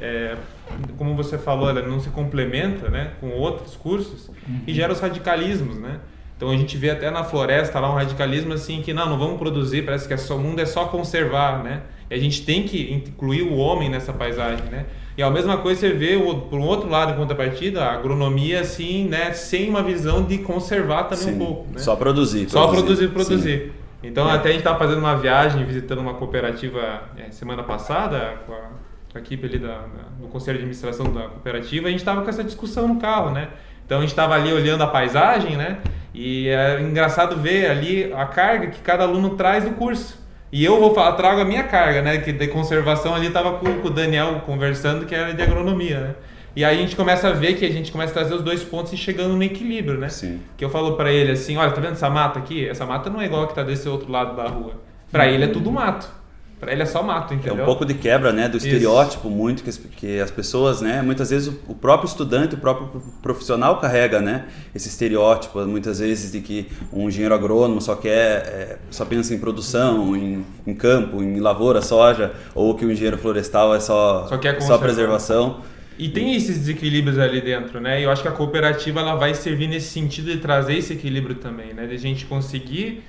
como você falou, ela não se complementa, né, com outros cursos, e gera os radicalismos, né? Então a gente vê até na floresta lá um radicalismo assim que não vamos produzir, parece que o mundo é só conservar, né? E a gente tem que incluir o homem nessa paisagem, né? E a mesma coisa você vê, por um outro lado, em contrapartida, a agronomia, assim, né, sem uma visão de conservar também um pouco. Né? Só produzir. Só produzir. Sim. Então, até a gente estava fazendo uma viagem, visitando uma cooperativa semana passada, com a equipe ali do Conselho de Administração da cooperativa, a gente estava com essa discussão no carro, né? Então, a gente estava ali olhando a paisagem, né? E é engraçado ver ali a carga que cada aluno traz do curso. E eu trago a minha carga, né, que de conservação ali estava com o Daniel conversando, que era de agronomia, né? E aí a gente começa a ver que a gente começa a trazer os dois pontos e chegando no equilíbrio, né? Sim. Que eu falo para ele assim, olha, tá vendo essa mata aqui? Essa mata não é igual a que tá desse outro lado da rua. Para ele é tudo mato. Para ele é só mato, entendeu? É um pouco de quebra, né, do estereótipo muito que as pessoas, né, muitas vezes o próprio estudante, o próprio profissional carrega, né, esse estereótipo, muitas vezes de que um engenheiro agrônomo só pensa em produção, em campo, em lavoura, soja, ou que o engenheiro florestal é só preservação. E tem esses desequilíbrios ali dentro, né? E eu acho que a cooperativa ela vai servir nesse sentido de trazer esse equilíbrio também, né? De a gente conseguir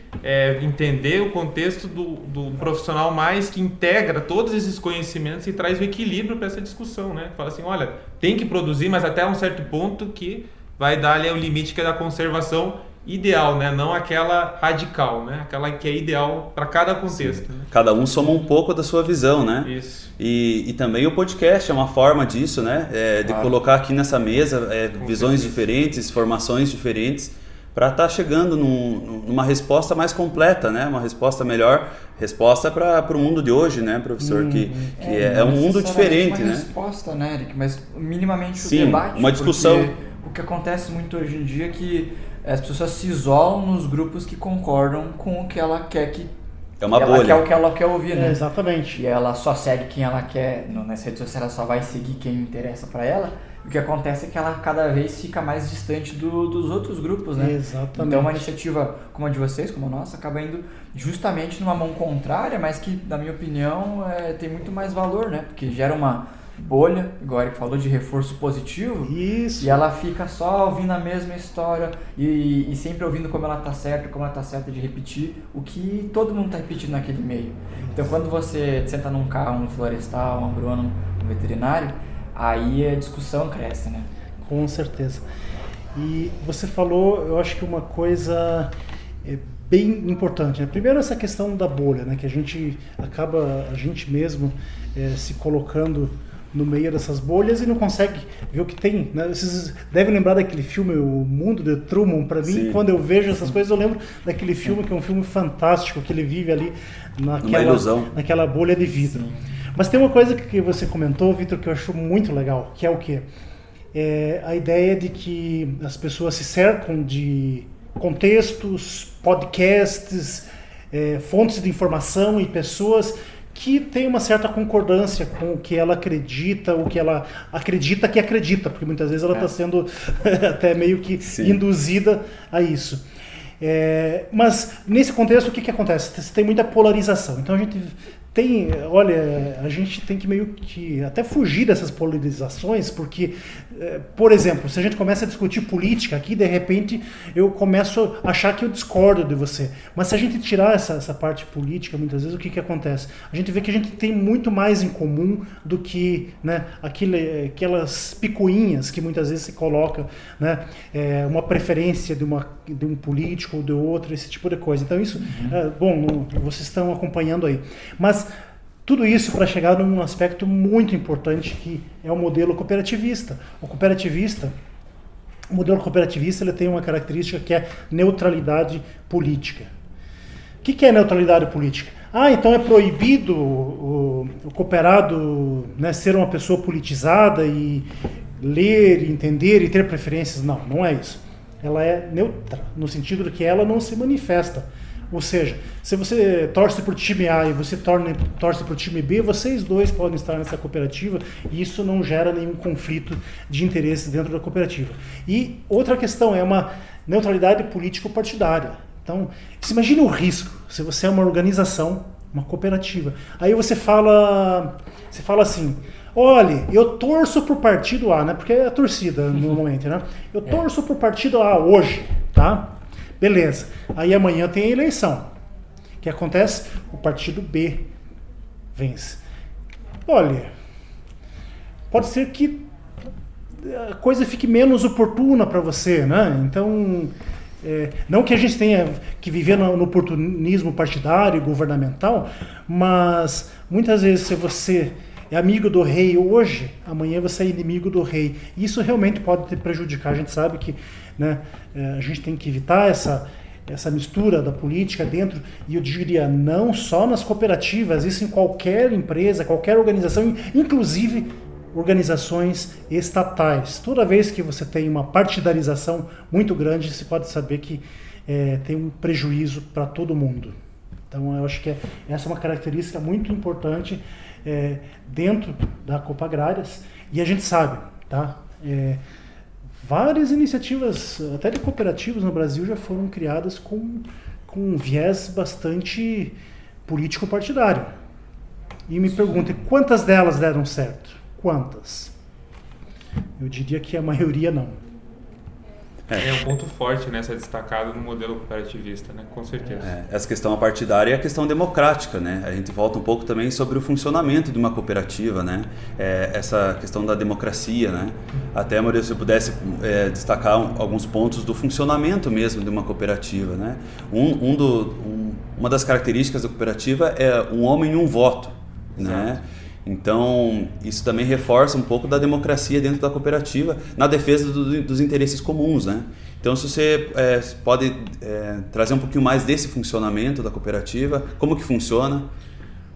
entender o contexto do profissional mais que integra todos esses conhecimentos e traz o equilíbrio para essa discussão, né? Fala assim, olha, tem que produzir, mas até um certo ponto que vai dar ali o limite que é da conservação ideal, né? Não aquela radical, né? Aquela que é ideal para cada contexto. Né? Cada um soma um pouco da sua visão, né? Isso. E também o podcast é uma forma disso, né? De colocar aqui nessa mesa visões diferentes, formações diferentes, para estar chegando numa resposta mais completa, né? Uma resposta melhor, resposta para o mundo de hoje, né, professor? Que é um mundo diferente, uma né? Resposta, né, Eric? Mas minimamente Sim, o debate. uma discussão. O que acontece muito hoje em dia é que as pessoas se isolam nos grupos que concordam com o que ela quer que... É uma bolha. Ela quer o que ela quer ouvir, né? Exatamente. E ela só segue quem ela quer, nas redes sociais ela só vai seguir quem interessa para ela. O que acontece é que ela cada vez fica mais distante dos outros grupos, né? Exatamente. Então uma iniciativa como a de vocês, como a nossa, acaba indo justamente numa mão contrária, mas que, na minha opinião, tem muito mais valor, né? Porque gera uma bolha, igual o Eric falou, de reforço positivo. Isso. E ela fica só ouvindo a mesma história e sempre ouvindo como ela tá certa de repetir o que todo mundo tá repetindo naquele meio. Então quando você senta num carro, um florestal, um agrônomo, um veterinário, aí a discussão cresce, né? Com certeza. E você falou, eu acho que uma coisa bem importante, né? Primeiro essa questão da bolha, né? Que a gente mesmo se colocando no meio dessas bolhas e não consegue ver o que tem, né? Vocês devem lembrar daquele filme O Mundo de Truman. Para mim, quando eu vejo essas coisas, eu lembro daquele filme que é um filme fantástico, que ele vive ali naquela bolha de vidro. Sim. Mas tem uma coisa que você comentou, Vitor, que eu acho muito legal, que é o quê? A ideia de que as pessoas se cercam de contextos, podcasts, fontes de informação e pessoas que têm uma certa concordância com o que ela acredita, o que ela acredita que acredita, porque muitas vezes ela está sendo até meio que induzida a isso. Mas nesse contexto, o que acontece? Você tem muita polarização. Então a gente tem que meio que até fugir dessas polarizações, porque, por exemplo, se a gente começa a discutir política aqui, de repente eu começo a achar que eu discordo de você. Mas se a gente tirar essa parte política, muitas vezes, o que acontece? A gente vê que a gente tem muito mais em comum do que, né, aquelas picuinhas que muitas vezes se coloca, né, uma preferência de um político ou de outro, esse tipo de coisa. Então isso, bom, vocês estão acompanhando aí. Mas tudo isso para chegar num aspecto muito importante, que é o modelo cooperativista. O modelo cooperativista, ele tem uma característica que é neutralidade política. O que é neutralidade política? Então é proibido o cooperado, né, ser uma pessoa politizada e ler, entender e ter preferências. Não é isso. Ela é neutra, no sentido de que ela não se manifesta. Ou seja, se você torce para o time A e você torce para o time B, vocês dois podem estar nessa cooperativa e isso não gera nenhum conflito de interesses dentro da cooperativa. E outra questão é uma neutralidade político-partidária. Então, se imagine o risco, se você é uma organização, uma cooperativa, aí você fala assim: olha, eu torço pro partido A, né? Porque é a torcida normalmente, né? Eu torço pro partido A hoje, tá? Beleza. Aí amanhã tem a eleição. O que acontece? O partido B vence. Olha, pode ser que a coisa fique menos oportuna para você, né? Então, não que a gente tenha que viver no oportunismo partidário e governamental, mas muitas vezes, se você é amigo do rei hoje, amanhã você é inimigo do rei. Isso realmente pode te prejudicar. A gente sabe que, né, a gente tem que evitar essa mistura da política dentro, e eu diria não só nas cooperativas, isso em qualquer empresa, qualquer organização, inclusive organizações estatais. Toda vez que você tem uma partidarização muito grande, você pode saber que tem um prejuízo para todo mundo. Então eu acho que essa é uma característica muito importante dentro da Copa Agrárias, e a gente sabe, tá? Várias iniciativas, até de cooperativas no Brasil, já foram criadas com um viés bastante político-partidário. E me perguntem, quantas delas deram certo? Quantas? Eu diria que a maioria não. É um ponto forte nessa destacado no modelo cooperativista, né? Com certeza. Essa questão partidária é a questão democrática, né? A gente volta um pouco também sobre o funcionamento de uma cooperativa, né? Essa questão da democracia, né? Até, Maurício, se eu pudesse destacar alguns pontos do funcionamento mesmo de uma cooperativa, né? Uma das características da cooperativa é um homem e um voto, né? Então, isso também reforça um pouco da democracia dentro da cooperativa, na defesa dos interesses comuns, né? Então, se você pode trazer um pouquinho mais desse funcionamento da cooperativa, como que funciona?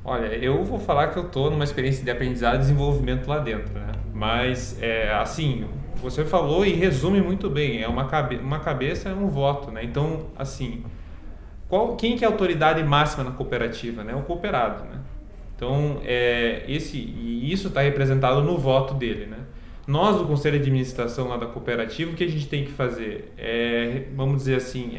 Olha, eu vou falar que eu estou numa experiência de aprendizado e desenvolvimento lá dentro, né? Mas, assim, você falou e resume muito bem, uma cabeça é um voto, né? Então, assim, quem que é a autoridade máxima na cooperativa, né? O cooperado, né? Então, isso está representado no voto dele, né? Nós, do Conselho de Administração lá da cooperativa, o que a gente tem que fazer? Vamos dizer assim,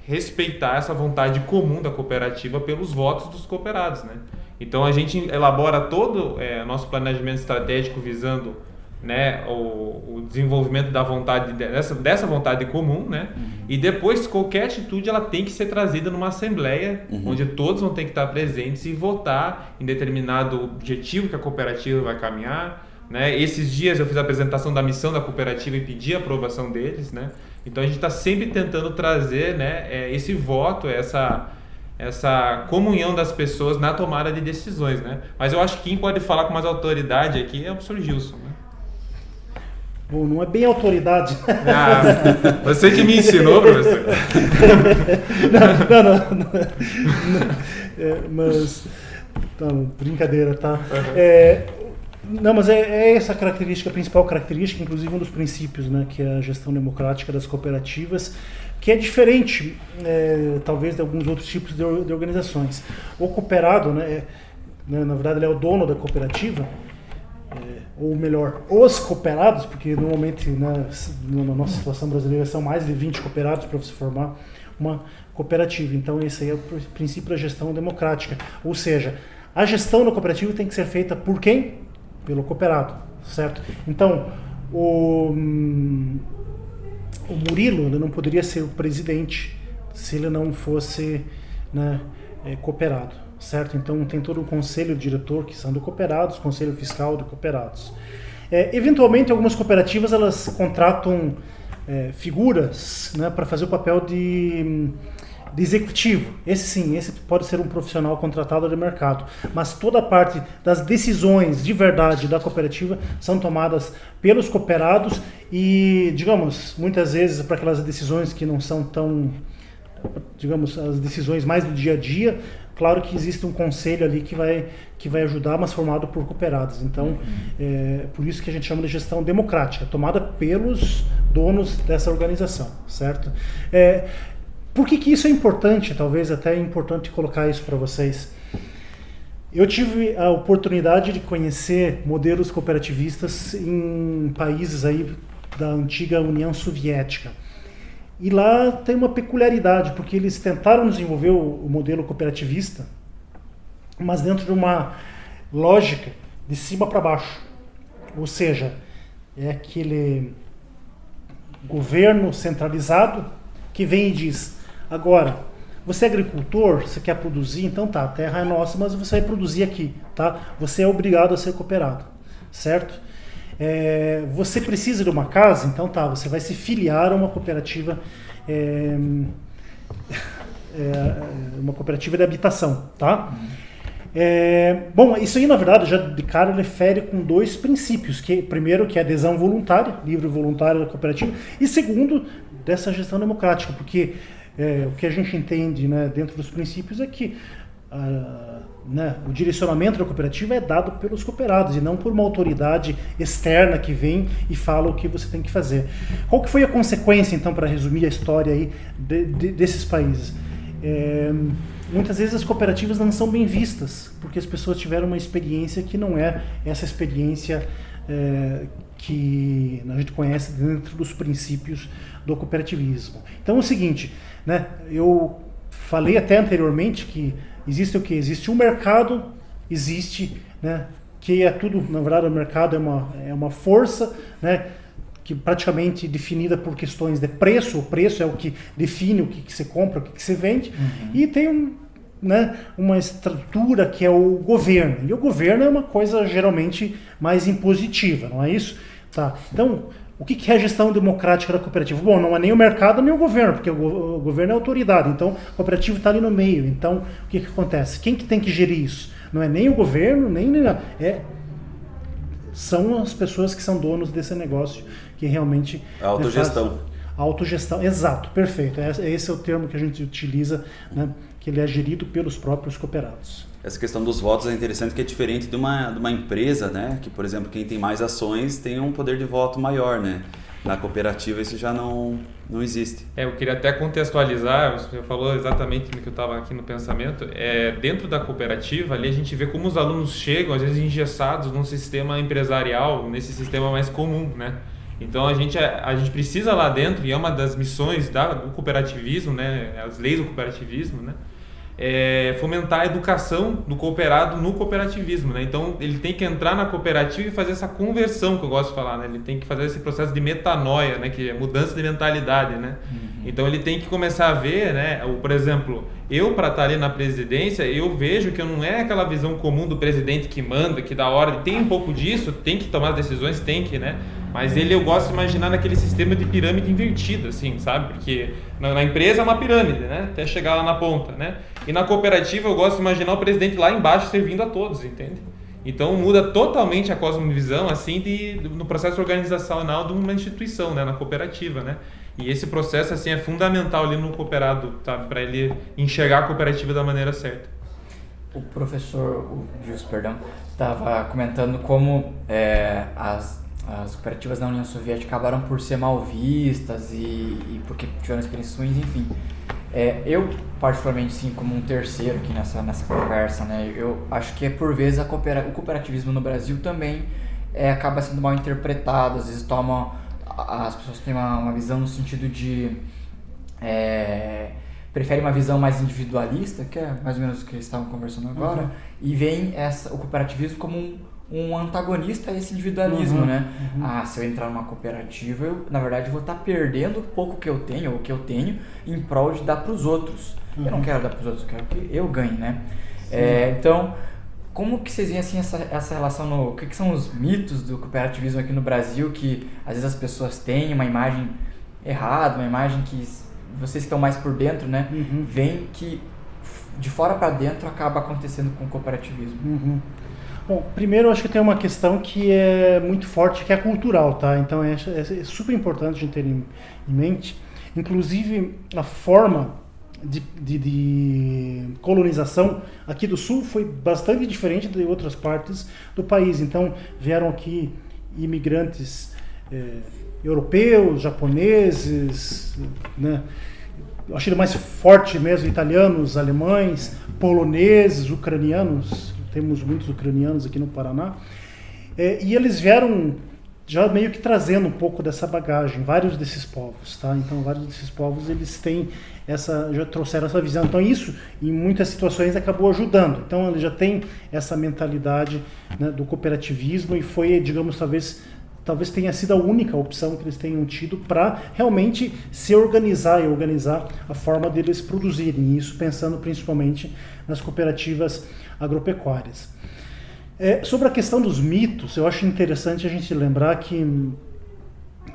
respeitar essa vontade comum da cooperativa pelos votos dos cooperados, né? Então, a gente elabora todo nosso planejamento estratégico visando, né, o desenvolvimento da vontade dessa vontade comum, né? E depois qualquer atitude ela tem que ser trazida numa assembleia, onde todos vão ter que estar presentes e votar em determinado objetivo que a cooperativa vai caminhar, né? Esses dias eu fiz a apresentação da missão da cooperativa e pedi a aprovação deles, né? Então a gente está sempre tentando trazer, né, esse voto, essa comunhão das pessoas na tomada de decisões, né? Mas eu acho que quem pode falar com mais autoridade aqui é o professor Gilson, né? Bom, não é bem autoridade. Você que me ensinou, professor. Não. Mas, não, brincadeira, tá? Não, mas é essa característica, a principal característica, inclusive um dos princípios, né, que é a gestão democrática das cooperativas, que é diferente, talvez, de alguns outros tipos de organizações. O cooperado, né, na verdade, ele é o dono da cooperativa, ou melhor, os cooperados, porque normalmente, né, na nossa situação brasileira são mais de 20 cooperados para você formar uma cooperativa. Então esse aí é o princípio da gestão democrática. Ou seja, a gestão da cooperativa tem que ser feita por quem? Pelo cooperado, certo? Então, o Murilo, ele não poderia ser o presidente se ele não fosse, né, cooperado, certo? Então tem todo o conselho diretor que são do cooperados, conselho fiscal de cooperados. Eventualmente algumas cooperativas elas contratam figuras, né, para fazer o papel de executivo. Esse pode ser um profissional contratado de mercado, mas toda a parte das decisões de verdade da cooperativa são tomadas pelos cooperados e, digamos, muitas vezes para aquelas decisões que não são tão, digamos, as decisões mais do dia a dia, claro que existe um conselho ali que vai ajudar, mas formado por cooperados. Então, por isso que a gente chama de gestão democrática, tomada pelos donos dessa organização, certo? Por que isso é importante? Talvez até é importante colocar isso para vocês. Eu tive a oportunidade de conhecer modelos cooperativistas em países aí da antiga União Soviética. E lá tem uma peculiaridade, porque eles tentaram desenvolver o modelo cooperativista, mas dentro de uma lógica de cima para baixo. Ou seja, é aquele governo centralizado que vem e diz: agora, você é agricultor, você quer produzir, então tá, a terra é nossa, mas você vai produzir aqui, tá? Você é obrigado a ser cooperado, certo? Você precisa de uma casa, então tá, você vai se filiar a uma cooperativa, uma cooperativa de habitação, tá? Bom, isso aí na verdade já de cara ele fere com dois princípios, primeiro que é a adesão voluntária, livre voluntário da cooperativa, e segundo, dessa gestão democrática, porque o que a gente entende, né, dentro dos princípios é que o direcionamento da cooperativa é dado pelos cooperados e não por uma autoridade externa que vem e fala o que você tem que fazer. Qual que foi a consequência, então, para resumir a história aí desses países? Muitas vezes as cooperativas não são bem vistas, porque as pessoas tiveram uma experiência que não é essa experiência que a gente conhece dentro dos princípios do cooperativismo. Então é o seguinte, né, eu falei até anteriormente que existe o que? Existe um mercado, existe, né, que é tudo, na verdade o mercado é uma força, né, que praticamente definida por questões de preço. O preço é o que define o que você compra, o que você vende, e tem uma estrutura que é o governo. E o governo é uma coisa geralmente mais impositiva, não é isso? Tá. Então, o que é a gestão democrática da cooperativa? Bom, não é nem o mercado nem o governo, porque o governo é a autoridade, então a cooperativa está ali no meio. Então, o que acontece? Quem que tem que gerir isso? Não é nem o governo, nem são as pessoas que são donos desse negócio, que realmente... A autogestão. Autogestão, exato, perfeito. Esse é o termo que a gente utiliza, né, que ele é gerido pelos próprios cooperados. Essa questão dos votos é interessante, que é diferente de uma empresa, né? Que, por exemplo, quem tem mais ações tem um poder de voto maior, né? Na cooperativa isso já não existe. Eu queria até contextualizar, você falou exatamente no que eu estava aqui no pensamento. Dentro da cooperativa, ali a gente vê como os alunos chegam, às vezes engessados num sistema empresarial, nesse sistema mais comum, né? Então a gente precisa lá dentro, e é uma das missões do cooperativismo, né? As leis do cooperativismo, né? Fomentar a educação do cooperado no cooperativismo, né? Então ele tem que entrar na cooperativa e fazer essa conversão que eu gosto de falar, né? Ele tem que fazer esse processo de metanoia, né? Que é mudança de mentalidade, né? Então ele tem que começar a ver, né? Por exemplo, eu para estar ali na presidência, eu vejo que não é aquela visão comum do presidente que manda, que dá ordem. Tem um pouco disso, tem que tomar decisões, tem que, né? Mas eu gosto de imaginar naquele sistema de pirâmide invertida, assim, sabe? Porque na empresa é uma pirâmide, né? Até chegar lá na ponta, né? E na cooperativa eu gosto de imaginar o presidente lá embaixo servindo a todos, entende? Então muda totalmente a cosmovisão, assim, no processo organizacional de uma instituição, né? Na cooperativa, né? E esse processo, assim, é fundamental ali no cooperado, sabe? Para ele enxergar a cooperativa da maneira certa. O professor Gilson, estava comentando como as cooperativas da União Soviética acabaram por ser mal vistas e porque tiveram experiências ruins, enfim. Eu, particularmente, sim, como um terceiro aqui nessa conversa, né, eu acho que por vezes o cooperativismo no Brasil também acaba sendo mal interpretado. Às vezes as pessoas têm uma visão no sentido de prefere uma visão mais individualista, que é mais ou menos o que eles estavam conversando agora, e veem o cooperativismo como um antagonista a esse individualismo, né? Se eu entrar numa cooperativa, eu, na verdade, vou estar perdendo o pouco que eu tenho, ou o que eu tenho, em prol de dar para os outros. Eu não quero dar para os outros, eu quero que eu ganhe, né? Então, como que vocês veem assim, essa relação, o que são os mitos do cooperativismo aqui no Brasil, que às vezes as pessoas têm uma imagem errada, uma imagem que vocês estão mais por dentro, né? Veem que de fora para dentro acaba acontecendo com o cooperativismo. Bom, primeiro eu acho que tem uma questão que é muito forte, que é cultural, tá? Então é super importante a gente ter em mente. Inclusive, a forma de colonização aqui do Sul foi bastante diferente de outras partes do país. Então, vieram aqui imigrantes europeus, japoneses, né? Eu achei mais forte mesmo, italianos, alemães, poloneses, ucranianos. Temos muitos ucranianos aqui no Paraná, e eles vieram já meio que trazendo um pouco dessa bagagem, vários desses povos, tá? Então, vários desses povos, eles têm já trouxeram essa visão. Então, isso, em muitas situações, acabou ajudando. Então, ele já tem essa mentalidade, né, do cooperativismo, e foi, digamos, talvez tenha sido a única opção que eles tenham tido para realmente se organizar e organizar a forma deles produzirem isso, pensando principalmente nas cooperativas agropecuárias. Sobre a questão dos mitos, eu acho interessante a gente lembrar que,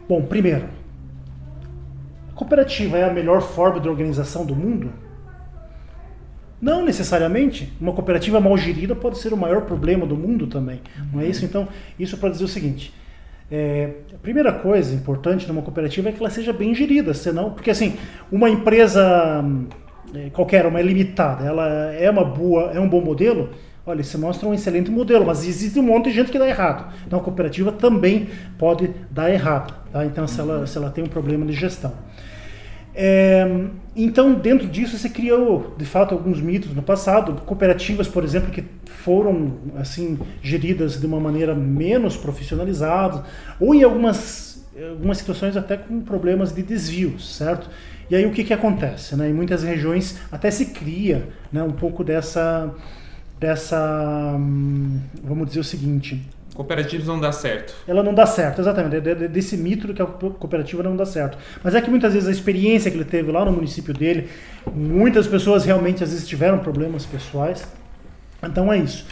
bom, primeiro, a cooperativa é a melhor forma de organização do mundo? Não necessariamente. Uma cooperativa mal gerida pode ser o maior problema do mundo também. Não é isso? Então, isso para dizer o seguinte: a primeira coisa importante numa cooperativa é que ela seja bem gerida, senão, porque assim, uma empresa qualquer, uma limitada, ela é um bom modelo. Olha, você mostra um excelente modelo, mas existe um monte de gente que dá errado. Então a cooperativa também pode dar errado, tá? Então se ela tem um problema de gestão. Então dentro disso você criou de fato alguns mitos no passado, cooperativas, por exemplo, que foram assim geridas de uma maneira menos profissionalizada, ou em algumas situações até com problemas de desvios, certo? E aí o que acontece, né? Em muitas regiões até se cria, né, um pouco dessa, vamos dizer o seguinte: cooperativas não dá certo. Ela não dá certo, exatamente, desse mito de que a cooperativa não dá certo. Mas é que muitas vezes a experiência que ele teve lá no município dele, muitas pessoas realmente às vezes tiveram problemas pessoais. Então é isso.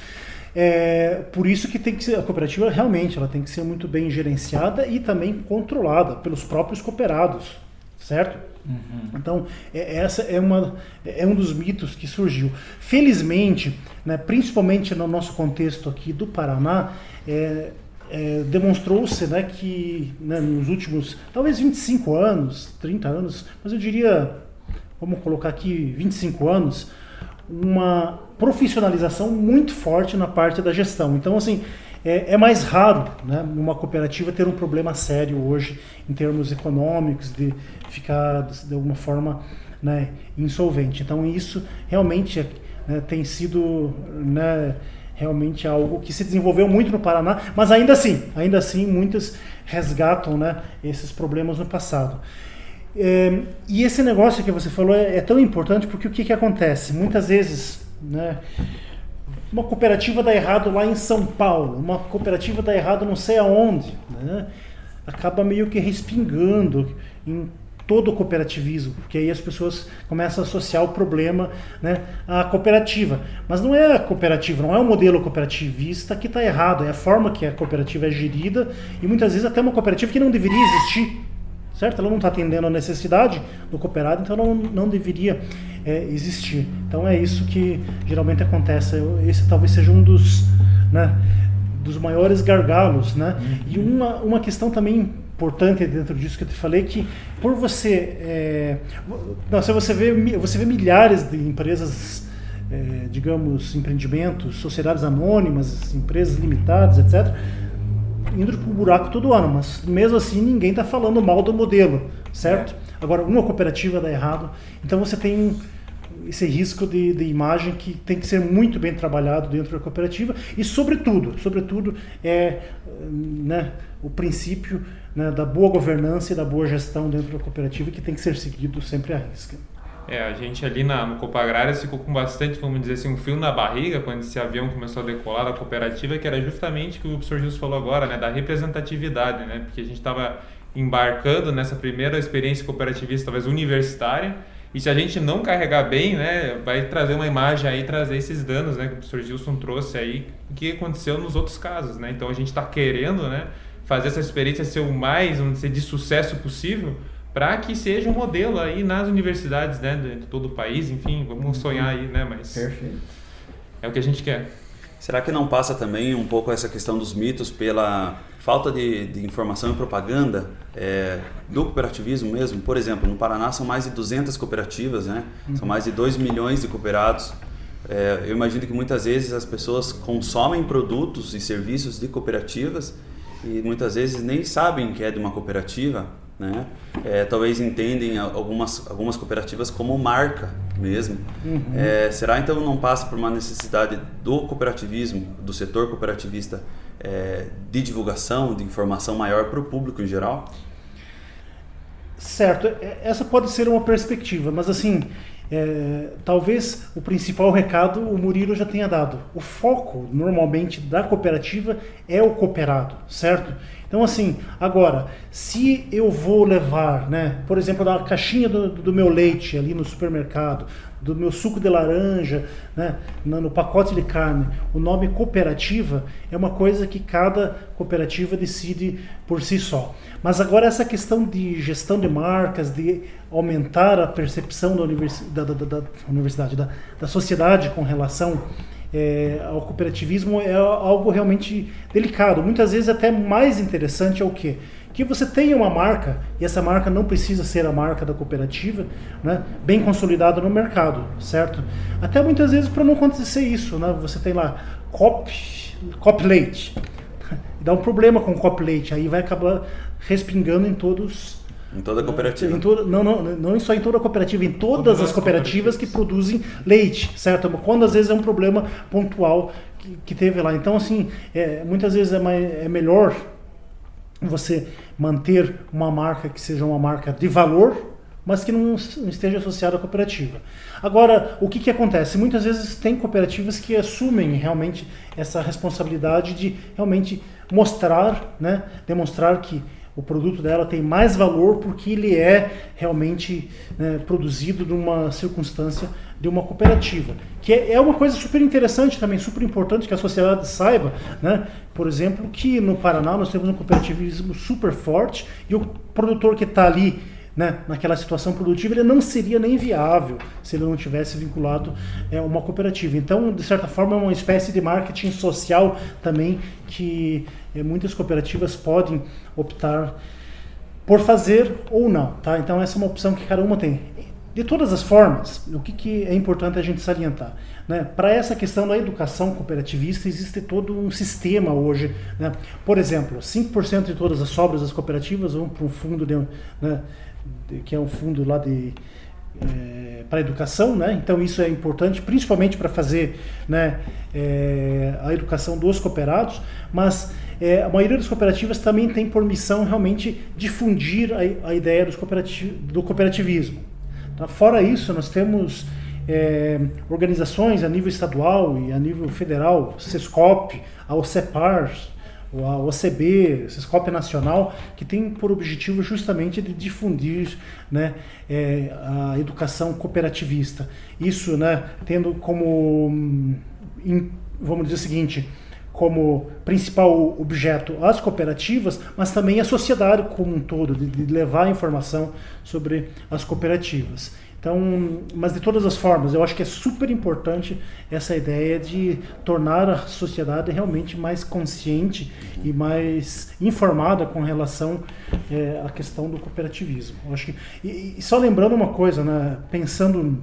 Por isso que tem que ser, a cooperativa realmente ela tem que ser muito bem gerenciada e também controlada pelos próprios cooperados, certo? Então, essa é um dos mitos que surgiu. Felizmente, né, principalmente no nosso contexto aqui do Paraná, demonstrou-se, né, que, né, nos últimos, talvez 25 anos, 30 anos, mas eu diria, vamos colocar aqui 25 anos, uma profissionalização muito forte na parte da gestão. Então, assim, é mais raro, né, uma cooperativa ter um problema sério hoje em termos econômicos, de ficar de alguma forma, né, insolvente. Então isso realmente tem sido, né, realmente algo que se desenvolveu muito no Paraná, mas ainda assim muitas resgatam, né, esses problemas no passado. E esse negócio que você falou é tão importante porque o que acontece? Muitas vezes, né, uma cooperativa dá errado lá em São Paulo, uma cooperativa dá errado não sei aonde, né? Acaba meio que respingando em todo o cooperativismo, porque aí as pessoas começam a associar o problema, né, à cooperativa. Mas não é a cooperativa, não é o modelo cooperativista que está errado, é a forma que a cooperativa é gerida, e muitas vezes até uma cooperativa que não deveria existir, certo? Ela não está atendendo a necessidade do cooperado, então ela não deveria existir. Então é isso que geralmente acontece. Esse talvez seja um dos maiores gargalos, né? E uma questão também importante dentro disso que eu te falei, que por você você vê milhares de empresas, digamos, empreendimentos, sociedades anônimas, empresas limitadas, etc., indo para o buraco todo ano, mas mesmo assim ninguém está falando mal do modelo, certo? Agora, uma cooperativa dá errado, então você tem esse risco de imagem que tem que ser muito bem trabalhado dentro da cooperativa e, sobretudo, né, o princípio, né, da boa governança e da boa gestão dentro da cooperativa, que tem que ser seguido sempre à risca. A gente ali no Copa Agrária ficou com bastante, vamos dizer assim, um frio na barriga quando esse avião começou a decolar da cooperativa, que era justamente o que o professor Gilson falou agora, né, da representatividade, né, porque a gente estava embarcando nessa primeira experiência cooperativista, talvez universitária, e se a gente não carregar bem, né, vai trazer uma imagem aí, trazer esses danos, né, que o professor Gilson trouxe aí, o que aconteceu nos outros casos, né, então a gente está querendo, né, fazer essa experiência ser o mais, vamos dizer, de sucesso possível, para que seja um modelo aí nas universidades, né, de todo o país, enfim, vamos sonhar aí, né, mas Perfeito. é o que a gente quer. Será que não passa também um pouco essa questão dos mitos pela falta de informação e propaganda do cooperativismo mesmo? Por exemplo, no Paraná são mais de 200 cooperativas, né? São mais de 2 milhões de cooperados. Eu imagino que muitas vezes as pessoas consomem produtos e serviços de cooperativas e muitas vezes nem sabem que é de uma cooperativa, né? Talvez entendem algumas cooperativas como marca mesmo. Será então não passa por uma necessidade do cooperativismo, do setor cooperativista, de divulgação, de informação maior para o público em geral? Certo, essa pode ser uma perspectiva, mas assim, talvez o principal recado o Murilo já tenha dado. O foco, normalmente, da cooperativa é o cooperado, certo? Então, assim, agora, se eu vou levar, né, por exemplo, na caixinha do meu leite ali no supermercado, do meu suco de laranja, né, no pacote de carne, o nome cooperativa é uma coisa que cada cooperativa decide por si só. Mas agora essa questão de gestão de marcas, de aumentar a percepção da sociedade com relação ao cooperativismo é algo realmente delicado. Muitas vezes até mais interessante é o quê? Que você tenha uma marca, e essa marca não precisa ser a marca da cooperativa, né, bem consolidada no mercado, certo? Até muitas vezes para não acontecer isso, né, você tem lá Coop Leite, dá um problema com o Coop Leite, aí vai acabar respingando em todos... Em toda a cooperativa. Não só em toda a cooperativa, em todas as cooperativas que produzem leite, certo? Quando às vezes é um problema pontual que teve lá. Então, assim, muitas vezes é melhor você manter uma marca que seja uma marca de valor, mas que não esteja associada à cooperativa. Agora, o que acontece? Muitas vezes tem cooperativas que assumem realmente essa responsabilidade de realmente mostrar, né, demonstrar que o produto dela tem mais valor porque ele é realmente, né, produzido numa circunstância de uma cooperativa. Que é uma coisa super interessante também, super importante que a sociedade saiba, né? Por exemplo, que no Paraná nós temos um cooperativismo super forte e o produtor que está ali, né, naquela situação produtiva, ele não seria nem viável se ele não tivesse vinculado a uma cooperativa. Então, de certa forma, é uma espécie de marketing social também que muitas cooperativas podem optar por fazer ou não, tá? Então, essa é uma opção que cada uma tem. De todas as formas, o que é importante a gente salientar, né? Para essa questão da educação cooperativista, existe todo um sistema hoje, né? Por exemplo, 5% de todas as sobras das cooperativas vão para um fundo que é um fundo lá para a educação, né? Então isso é importante, principalmente para fazer, né, a educação dos cooperados, mas a maioria das cooperativas também tem por missão realmente difundir a ideia do cooperativismo. Tá? Fora isso, nós temos organizações a nível estadual e a nível federal, Sescop, a OCEPAR, a OCB, Sescop Nacional, que tem por objetivo justamente de difundir, né, a educação cooperativista. Isso, né, tendo como, vamos dizer o seguinte, como principal objeto as cooperativas, mas também a sociedade como um todo, de levar informação sobre as cooperativas. Então, mas de todas as formas, eu acho que é super importante essa ideia de tornar a sociedade realmente mais consciente e mais informada com relação à questão do cooperativismo. Eu acho que, e só lembrando uma coisa, né, pensando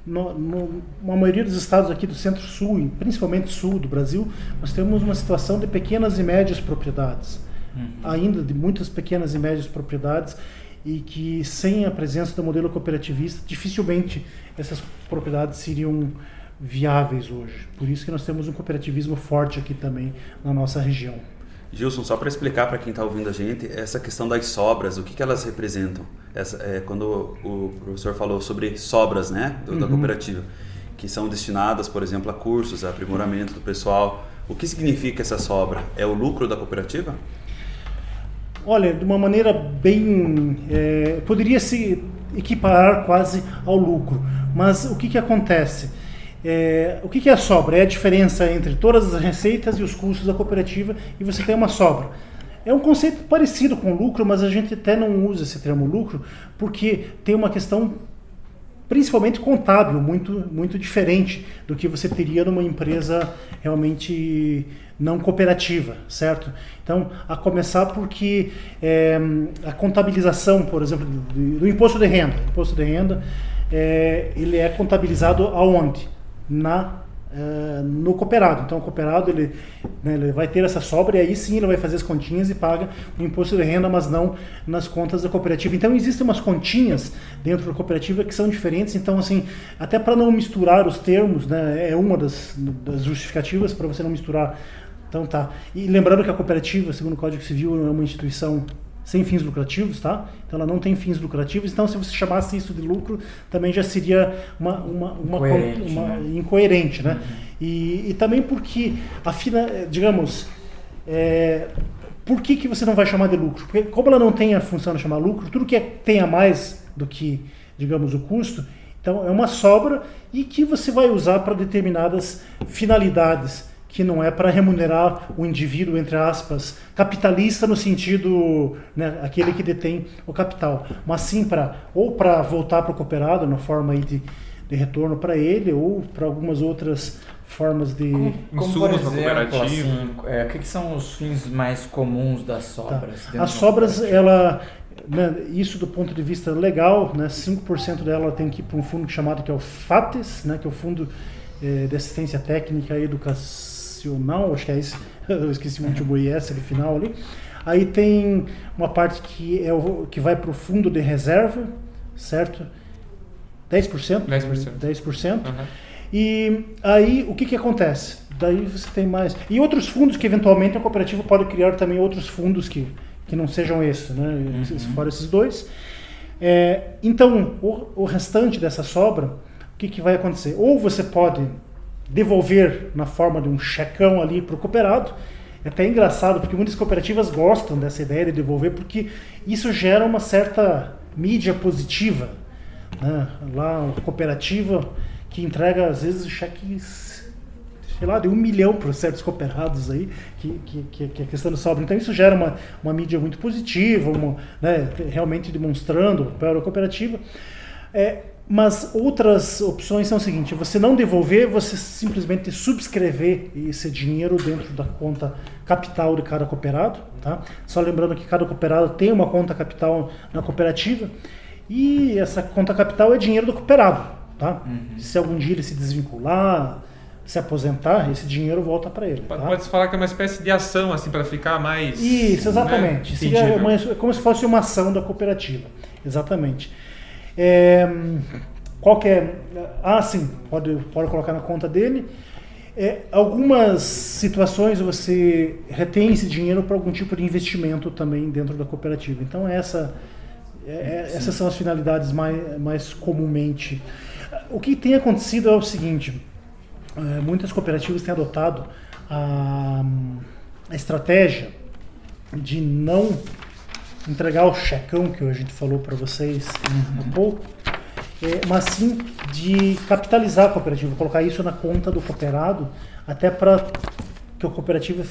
na maioria dos estados aqui do Centro-Sul, principalmente Sul do Brasil, nós temos uma situação de pequenas e médias propriedades, ainda de muitas pequenas e médias propriedades, e que sem a presença do modelo cooperativista, dificilmente essas propriedades seriam viáveis hoje. Por isso que nós temos um cooperativismo forte aqui também na nossa região. Gilson, só para explicar para quem está ouvindo a gente, essa questão das sobras, o que elas representam? Quando o professor falou sobre sobras, né, da cooperativa, que são destinadas, por exemplo, a cursos, a aprimoramento do pessoal, o que significa essa sobra? É o lucro da cooperativa? Olha, de uma maneira bem... poderia se equiparar quase ao lucro, mas o que acontece? O que é a sobra? É a diferença entre todas as receitas e os custos da cooperativa e você tem uma sobra. É um conceito parecido com lucro, mas a gente até não usa esse termo lucro porque tem uma questão principalmente contábil, muito diferente do que você teria numa empresa realmente não cooperativa, certo? Então, a começar porque a contabilização, por exemplo, do imposto de renda. O imposto de renda, ele é contabilizado aonde? No cooperado. Então, o cooperado ele vai ter essa sobra e aí sim ele vai fazer as continhas e paga o imposto de renda, mas não nas contas da cooperativa. Então, existem umas continhas dentro da cooperativa que são diferentes. Então, assim, até para não misturar os termos, né, é uma das justificativas para você não misturar. Então, tá. E lembrando que a cooperativa, segundo o Código Civil, é uma instituição sem fins lucrativos, tá? Então ela não tem fins lucrativos, então se você chamasse isso de lucro, também já seria uma incoerente, né? E também porque, digamos, por que você não vai chamar de lucro? Porque como ela não tem a função de chamar lucro, tudo que tenha mais do que, digamos, o custo, então é uma sobra e que você vai usar para determinadas finalidades, que não é para remunerar o indivíduo, entre aspas, capitalista no sentido, né, aquele que detém o capital, mas sim para voltar para o cooperado na forma aí de retorno para ele ou para algumas outras formas de... Como por exemplo, assim, o que são os fins mais comuns das sobras? Tá. As sobras, isso do ponto de vista legal, né, 5% dela tem que ir para um fundo chamado que é o FATES, né, que é o Fundo de Assistência Técnica e Educacional, acho que é isso, eu esqueci o último IS no final ali. Aí tem uma parte que vai para o fundo de reserva, certo? 10%? 10%. Uhum. E aí o que acontece? Daí você tem mais. E outros fundos que eventualmente a cooperativa pode criar também outros fundos que não sejam esses, né? Fora esses dois. Então, o restante dessa sobra, o que vai acontecer? Ou você pode devolver na forma de um checão ali para o cooperado. É até engraçado, porque muitas cooperativas gostam dessa ideia de devolver, porque isso gera uma certa mídia positiva, né? Lá, a cooperativa que entrega, às vezes, cheques, sei lá, de 1 milhão para certos cooperados aí, que a questão do sobra. Então, isso gera uma mídia muito positiva, né, realmente demonstrando o papel da cooperativa. Mas outras opções são o seguinte: você não devolver, você simplesmente subscrever esse dinheiro dentro da conta capital de cada cooperado, tá? Só lembrando que cada cooperado tem uma conta capital na cooperativa e essa conta capital é dinheiro do cooperado, tá? Se algum dia ele se desvincular, se aposentar, esse dinheiro volta para ele. Tá? Pode-se falar que é uma espécie de ação, assim, para ficar mais... Isso, exatamente. Né? Seria é como se fosse uma ação da cooperativa, exatamente. Qual que é? Sim, pode colocar na conta dele. Algumas situações você retém esse dinheiro para algum tipo de investimento também dentro da cooperativa. Então essas são as finalidades mais comumente. O que tem acontecido é o seguinte: muitas cooperativas têm adotado a estratégia de não entregar o checão que a gente falou para vocês há pouco, mas sim de capitalizar a cooperativa, colocar isso na conta do cooperado, até para que a cooperativa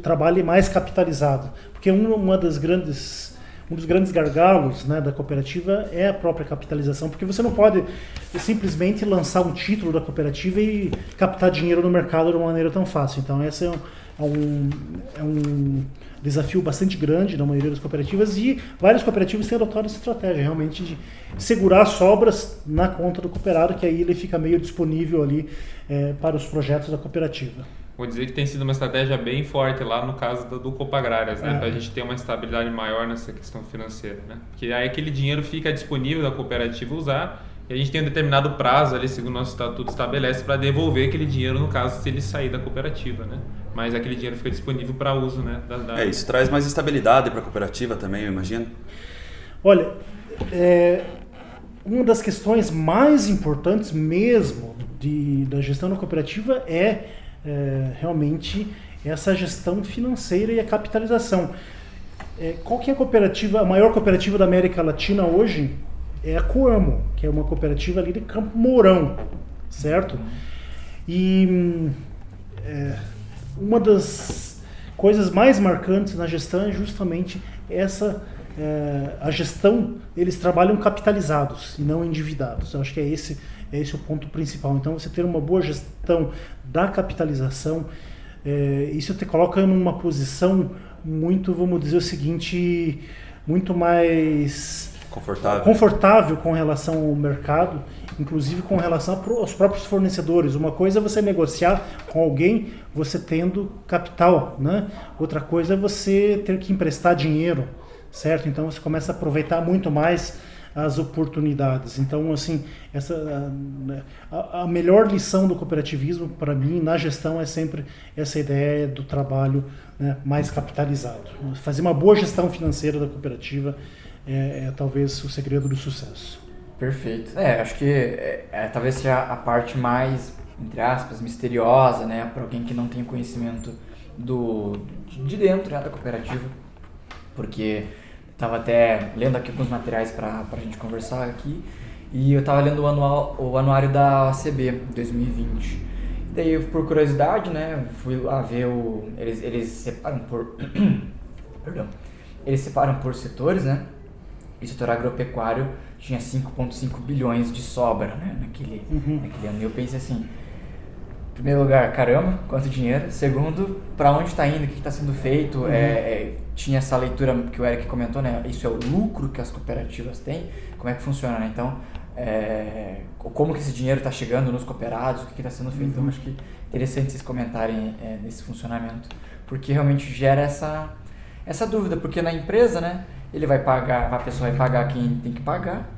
trabalhe mais capitalizado. Porque um dos grandes gargalos, né, da cooperativa é a própria capitalização, porque você não pode simplesmente lançar um título da cooperativa e captar dinheiro no mercado de uma maneira tão fácil. Então esse é um desafio bastante grande na maioria das cooperativas, e várias cooperativas têm adotado essa estratégia, realmente, de segurar sobras na conta do cooperado, que aí ele fica meio disponível ali para os projetos da cooperativa. Vou dizer que tem sido uma estratégia bem forte lá no caso do Copagrárias, né? Para a gente ter uma estabilidade maior nessa questão financeira, né? Porque aí aquele dinheiro fica disponível da cooperativa usar, E a gente tem um determinado prazo ali, segundo o nosso estatuto estabelece, para devolver aquele dinheiro, no caso, se ele sair da cooperativa, né? Mas aquele dinheiro fica disponível para uso, né? Isso traz mais estabilidade para a cooperativa também, eu imagino. Olha, uma das questões mais importantes mesmo da gestão da cooperativa é realmente essa gestão financeira e a capitalização. Qual que é a maior cooperativa da América Latina hoje? É a Coamo, que é uma cooperativa ali de Campo Mourão, certo? E uma das coisas mais marcantes na gestão é justamente a gestão, eles trabalham capitalizados e não endividados. Eu acho que é esse o ponto principal. Então, você ter uma boa gestão da capitalização, isso te coloca numa posição muito, vamos dizer o seguinte, muito mais confortável com relação ao mercado, inclusive com relação aos próprios fornecedores. Uma coisa é você negociar com alguém, você tendo capital, né? Outra coisa é você ter que emprestar dinheiro, certo? Então você começa a aproveitar muito mais as oportunidades. Então, assim, a melhor lição do cooperativismo, para mim, na gestão, é sempre essa ideia do trabalho, né, mais capitalizado. Fazer uma boa gestão financeira da cooperativa é talvez o segredo do sucesso. Perfeito. Acho que talvez seja a parte mais, entre aspas, misteriosa, né, para alguém que não tem conhecimento de dentro, né, da cooperativa, porque estava até lendo aqui alguns materiais para a gente conversar aqui, e eu estava lendo o anuário da ACB 2020. E daí, por curiosidade, né, fui lá ver eles separam por perdão, eles separam por setores, né? E o setor agropecuário tinha 5,5 bilhões de sobra, né, naquele ano. E eu pensei assim, em primeiro lugar, caramba, quanto dinheiro. Segundo, para onde está indo, o que está sendo feito. Tinha essa leitura que o Eric comentou, né? Isso é o lucro que as cooperativas têm. Como é que funciona, né? Então, como que esse dinheiro está chegando nos cooperados, o que está sendo feito. Então, acho que é interessante vocês comentarem nesse funcionamento, porque realmente gera essa dúvida, porque na empresa, né, a pessoa vai pagar quem tem que pagar,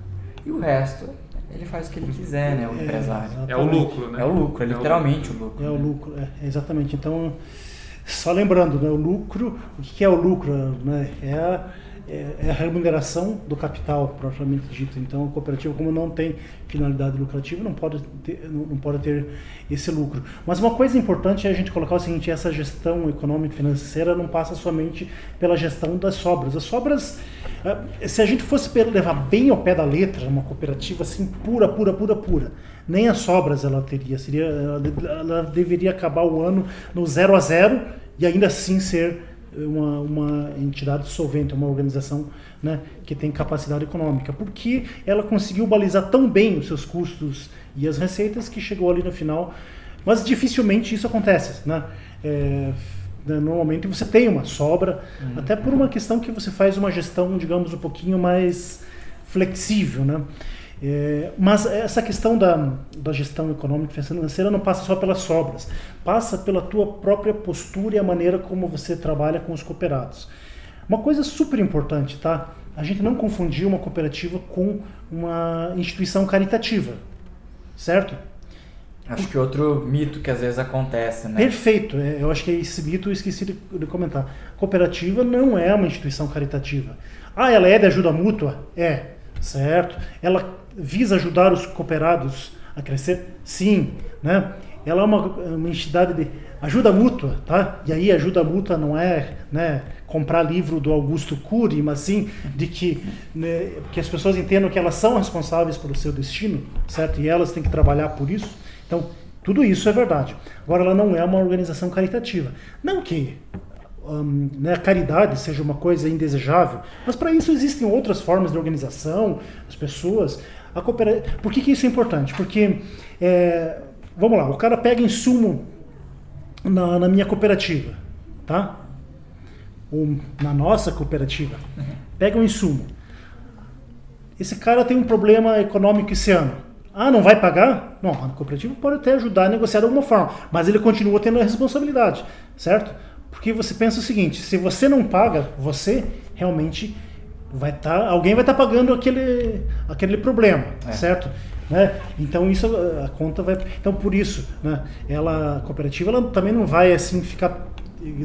e o resto ele faz o que ele quiser, né, o empresário. É o lucro, né? É o lucro, literalmente o lucro. É o lucro, exatamente. Então, só lembrando, né, o lucro, o que é o lucro? Né? É a remuneração do capital, propriamente dito. Então, a cooperativa, como não tem finalidade lucrativa, não pode ter esse lucro. Mas uma coisa importante é a gente colocar o seguinte: essa gestão econômica e financeira não passa somente pela gestão das sobras. As sobras, se a gente fosse levar bem ao pé da letra, uma cooperativa assim, pura, nem as sobras ela teria. Ela deveria acabar o ano no 0-0 e ainda assim ser uma entidade solvente, uma organização, né, que tem capacidade econômica, porque ela conseguiu balizar tão bem os seus custos e as receitas que chegou ali no final. Mas dificilmente isso acontece, né? Normalmente você tem uma sobra, até por uma questão que você faz uma gestão, digamos, um pouquinho mais flexível, né? Mas essa questão da gestão econômica e financeira não passa só pelas sobras, passa pela tua própria postura e a maneira como você trabalha com os cooperados. Uma coisa super importante, tá? A gente não confundir uma cooperativa com uma instituição caritativa, certo? Acho que outro mito que às vezes acontece, né? Perfeito, eu acho que esse mito eu esqueci de comentar. Cooperativa não é uma instituição caritativa. Ela é de ajuda mútua? Certo. Ela visa ajudar os cooperados a crescer? Sim, né? Ela é uma entidade de ajuda mútua, tá? E aí ajuda mútua não é, né, comprar livro do Augusto Cury, mas sim de que as pessoas entendam que elas são responsáveis pelo seu destino, certo? E elas têm que trabalhar por isso. Então, tudo isso é verdade. Agora, ela não é uma organização caritativa. Não que a caridade seja uma coisa indesejável, mas para isso existem outras formas de organização, as pessoas. Por que isso é importante? Porque, vamos lá, o cara pega insumo na minha cooperativa, tá? Ou na nossa cooperativa, pega um insumo. Esse cara tem um problema econômico esse ano. Não vai pagar? Não, a cooperativa pode até ajudar a negociar de alguma forma, mas ele continua tendo a responsabilidade, certo? Porque você pensa o seguinte: se você não paga, você realmente alguém vai estar pagando aquele problema, certo? né? Então isso a conta vai. Então por isso, né? A cooperativa ela também não vai assim ficar.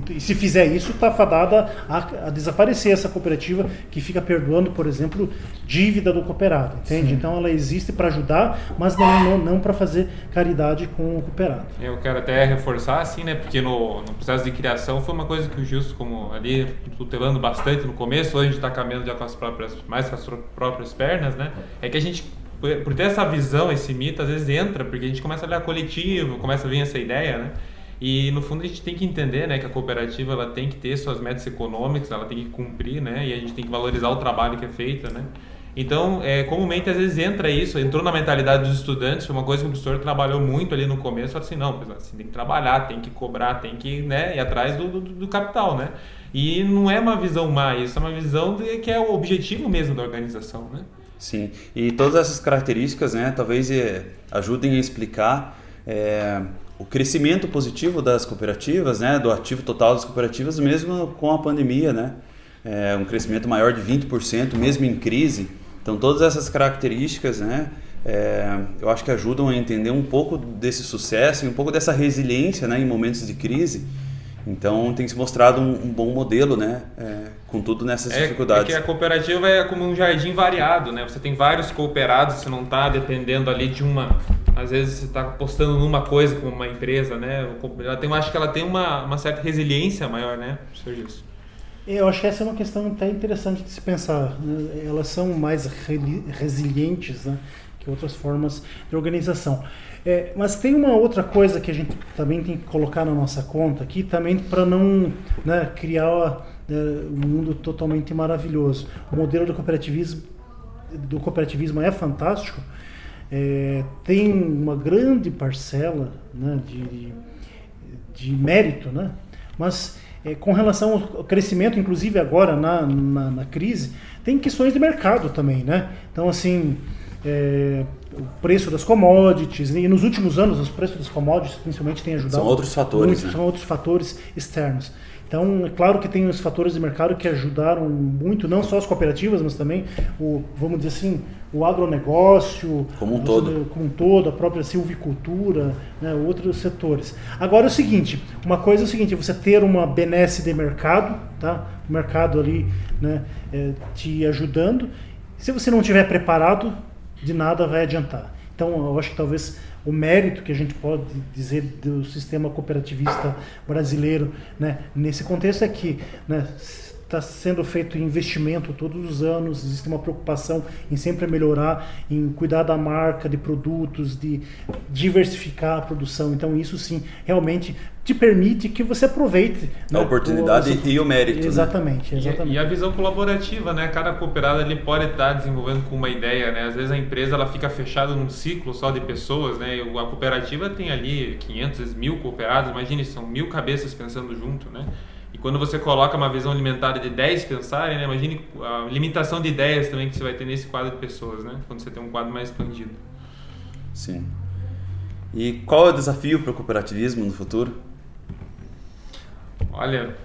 E se fizer isso, está fadada a desaparecer essa cooperativa que fica perdoando, por exemplo, dívida do cooperado, entende? Sim. Então ela existe para ajudar, mas não para fazer caridade com o cooperado. Eu quero até reforçar, assim, né? Porque no processo de criação foi uma coisa que o Gilson, como ali, tutelando bastante no começo, hoje a gente está caminhando já mais com as próprias pernas, né? É que a gente, por ter essa visão, esse mito, às vezes entra, porque a gente começa a olhar coletivo, começa a vir essa ideia, né? E no fundo a gente tem que entender, né, que a cooperativa ela tem que ter suas metas econômicas, ela tem que cumprir, né, e a gente tem que valorizar o trabalho que é feito, né. Então, comumente às vezes entrou na mentalidade dos estudantes, foi uma coisa que o professor trabalhou muito ali no começo, falou assim, não, você tem que trabalhar, tem que cobrar, tem que, né, ir atrás do capital, né. E não é uma visão má, isso é uma visão que é o objetivo mesmo da organização, né. Sim, e todas essas características, né, talvez ajudem a explicar o crescimento positivo das cooperativas, né, do ativo total das cooperativas, mesmo com a pandemia, né, um crescimento maior de 20%, mesmo em crise. Então, todas essas características, né, eu acho que ajudam a entender um pouco desse sucesso e um pouco dessa resiliência, né, em momentos de crise. Então, tem se mostrado um bom modelo, né, com tudo nessas dificuldades. Porque a cooperativa é como um jardim variado, né? Você tem vários cooperados, você não está dependendo ali de uma... Às vezes você está apostando numa coisa como uma empresa, né? Eu acho que ela tem uma certa resiliência maior, né, professor Gilson? Eu acho que essa é uma questão até interessante de se pensar, né? Elas são mais resilientes, né, que outras formas de organização. Mas tem uma outra coisa que a gente também tem que colocar na nossa conta aqui, também para não, né, criar um mundo totalmente maravilhoso. O modelo do cooperativismo é fantástico, tem uma grande parcela, né, de mérito, né, mas com relação ao crescimento, inclusive agora na crise, tem questões de mercado também, né? Então, assim, o preço das commodities, e nos últimos anos os preços das commodities principalmente têm ajudado. São outros fatores, muito, né? São outros fatores externos. Então, é claro que tem os fatores de mercado que ajudaram muito, não só as cooperativas, mas também vamos dizer assim, o agronegócio, como um todo, a própria silvicultura, né, outros setores. Agora é o seguinte, uma coisa é o seguinte, você ter uma benesse de mercado, tá? O mercado ali, né, te ajudando. Se você não estiver preparado, de nada vai adiantar. Então, eu acho que talvez o mérito que a gente pode dizer do sistema cooperativista brasileiro, né, nesse contexto é que, né, está sendo feito investimento todos os anos, existe uma preocupação em sempre melhorar, em cuidar da marca, de produtos, de diversificar a produção. Então isso sim, realmente te permite que você aproveite a oportunidade e o mérito. Exatamente, né? Exatamente. E a visão colaborativa, né? Cada cooperado ele pode estar desenvolvendo com uma ideia, né? Às vezes a empresa ela fica fechada num ciclo só de pessoas, né? A cooperativa tem ali 500, 1000 cooperados, imagine, são 1000 cabeças pensando junto, né? E quando você coloca uma visão limitada de 10 pensarem, né? Imagine a limitação de ideias também que você vai ter nesse quadro de pessoas, né? Quando você tem um quadro mais expandido. Sim. E qual é o desafio para o cooperativismo no futuro? Olha,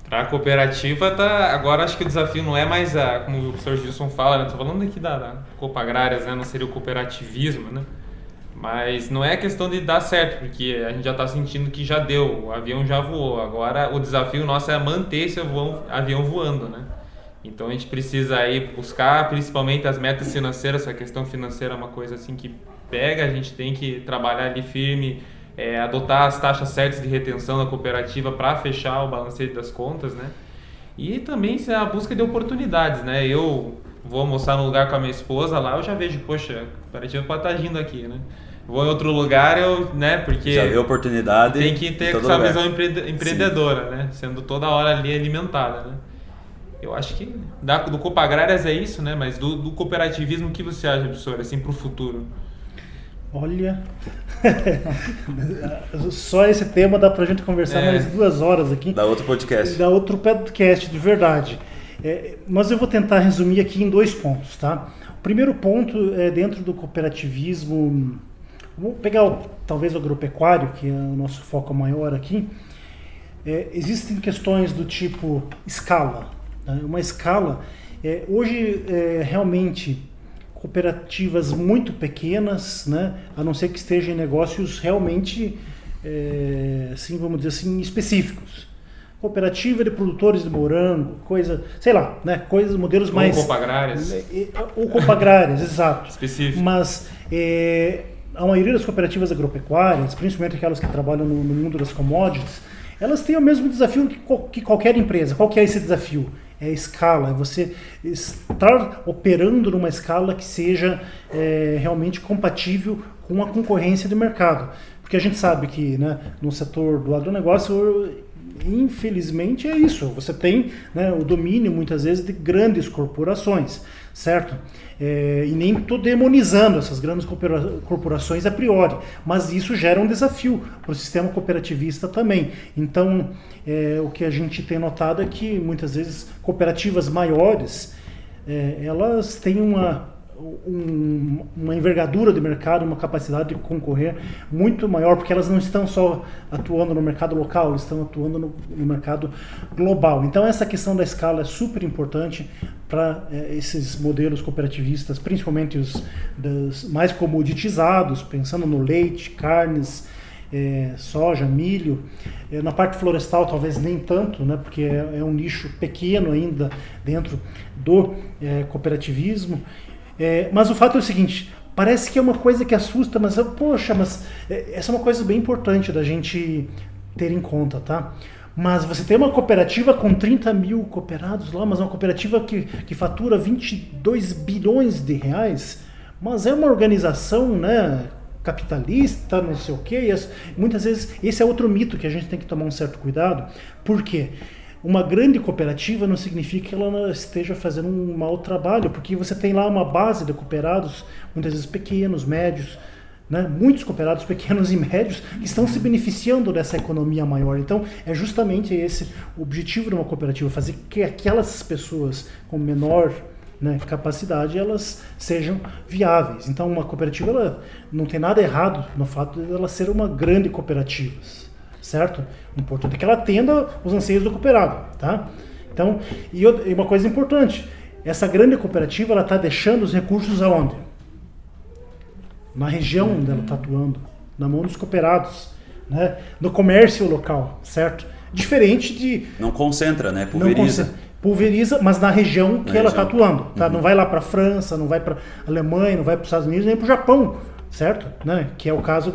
para a cooperativa, agora acho que o desafio não é mais, como o professor Gilson fala, né? Estou falando aqui da Copa Agrárias, né? Não seria o cooperativismo, né? Mas não é questão de dar certo, porque a gente já está sentindo que já deu, o avião já voou. Agora o desafio nosso é manter esse avião voando, né? Então a gente precisa aí buscar principalmente as metas financeiras, a questão financeira é uma coisa assim que pega, a gente tem que trabalhar ali firme, adotar as taxas certas de retenção da cooperativa para fechar o balancete das contas, né? E também a busca de oportunidades, né? Eu vou almoçar num lugar com a minha esposa lá, eu já vejo, poxa, a cooperativa pode estar agindo aqui, né? Vou em outro lugar, né? Porque já vê oportunidade. Tem que ter essa visão empreendedora, sim, né? Sendo toda hora ali alimentada, né? Eu acho que do Copa Agrárias é isso, né? Mas do cooperativismo, o que você acha, professor, assim, para o futuro? Olha, só esse tema dá pra gente conversar mais 2 horas aqui. Dá outro podcast. Dá outro podcast, de verdade. Mas eu vou tentar resumir aqui em 2 pontos, tá? O primeiro ponto é dentro do cooperativismo. Vou pegar talvez o agropecuário, que é o nosso foco maior aqui. Existem questões do tipo escala. Né? Uma escala, hoje realmente cooperativas muito pequenas, né? A não ser que estejam em negócios realmente, assim, vamos dizer assim, específicos. Cooperativa de produtores de morango, coisa, sei lá, né? Modelos mais... Ou copagrárias. Ou copagrárias, exato. Específico. Mas a maioria das cooperativas agropecuárias, principalmente aquelas que trabalham no mundo das commodities, elas têm o mesmo desafio que qualquer empresa. Qual que é esse desafio? É a escala, é você estar operando numa escala que seja realmente compatível com a concorrência do mercado. Porque a gente sabe que, né, no setor do agronegócio, infelizmente é isso, você tem, né, o domínio muitas vezes de grandes corporações, certo? E nem estou demonizando essas grandes corporações a priori, mas isso gera um desafio para o sistema cooperativista também. Então, o que a gente tem notado é que muitas vezes cooperativas maiores, elas têm uma envergadura de mercado, uma capacidade de concorrer muito maior, porque elas não estão só atuando no mercado local, elas estão atuando no mercado global. Então essa questão da escala é super importante para esses modelos cooperativistas, principalmente os mais comoditizados, pensando no leite, carnes, soja, milho. Na parte florestal talvez nem tanto, né, porque é um nicho pequeno ainda dentro do cooperativismo. Mas o fato é o seguinte, parece que é uma coisa que assusta, mas essa é uma coisa bem importante da gente ter em conta, tá? Mas você tem uma cooperativa com 30 mil cooperados lá, mas uma cooperativa que fatura 22 bilhões de reais, mas é uma organização, né, capitalista, não sei o quê. Muitas vezes esse é outro mito que a gente tem que tomar um certo cuidado. Por quê? Uma grande cooperativa não significa que ela não esteja fazendo um mau trabalho, porque você tem lá uma base de cooperados, muitas vezes pequenos, médios, né? Muitos cooperados pequenos e médios que estão se beneficiando dessa economia maior. Então, é justamente esse o objetivo de uma cooperativa, fazer que aquelas pessoas com menor, né, capacidade, elas sejam viáveis. Então, uma cooperativa, ela não tem nada errado no fato de ela ser uma grande cooperativa. Certo? O importante é que ela atenda os anseios do cooperado, tá? Então, e uma coisa importante, essa grande cooperativa, ela está deixando os recursos aonde? Na região onde ela está atuando, na mão dos cooperados, né? No comércio local, certo? Diferente de... Não concentra, né? Pulveriza. Pulveriza, mas na região que ela está atuando, tá? Uhum. Não vai lá para a França, não vai para a Alemanha, não vai para os Estados Unidos, nem para o Japão, certo? Né? Que é o caso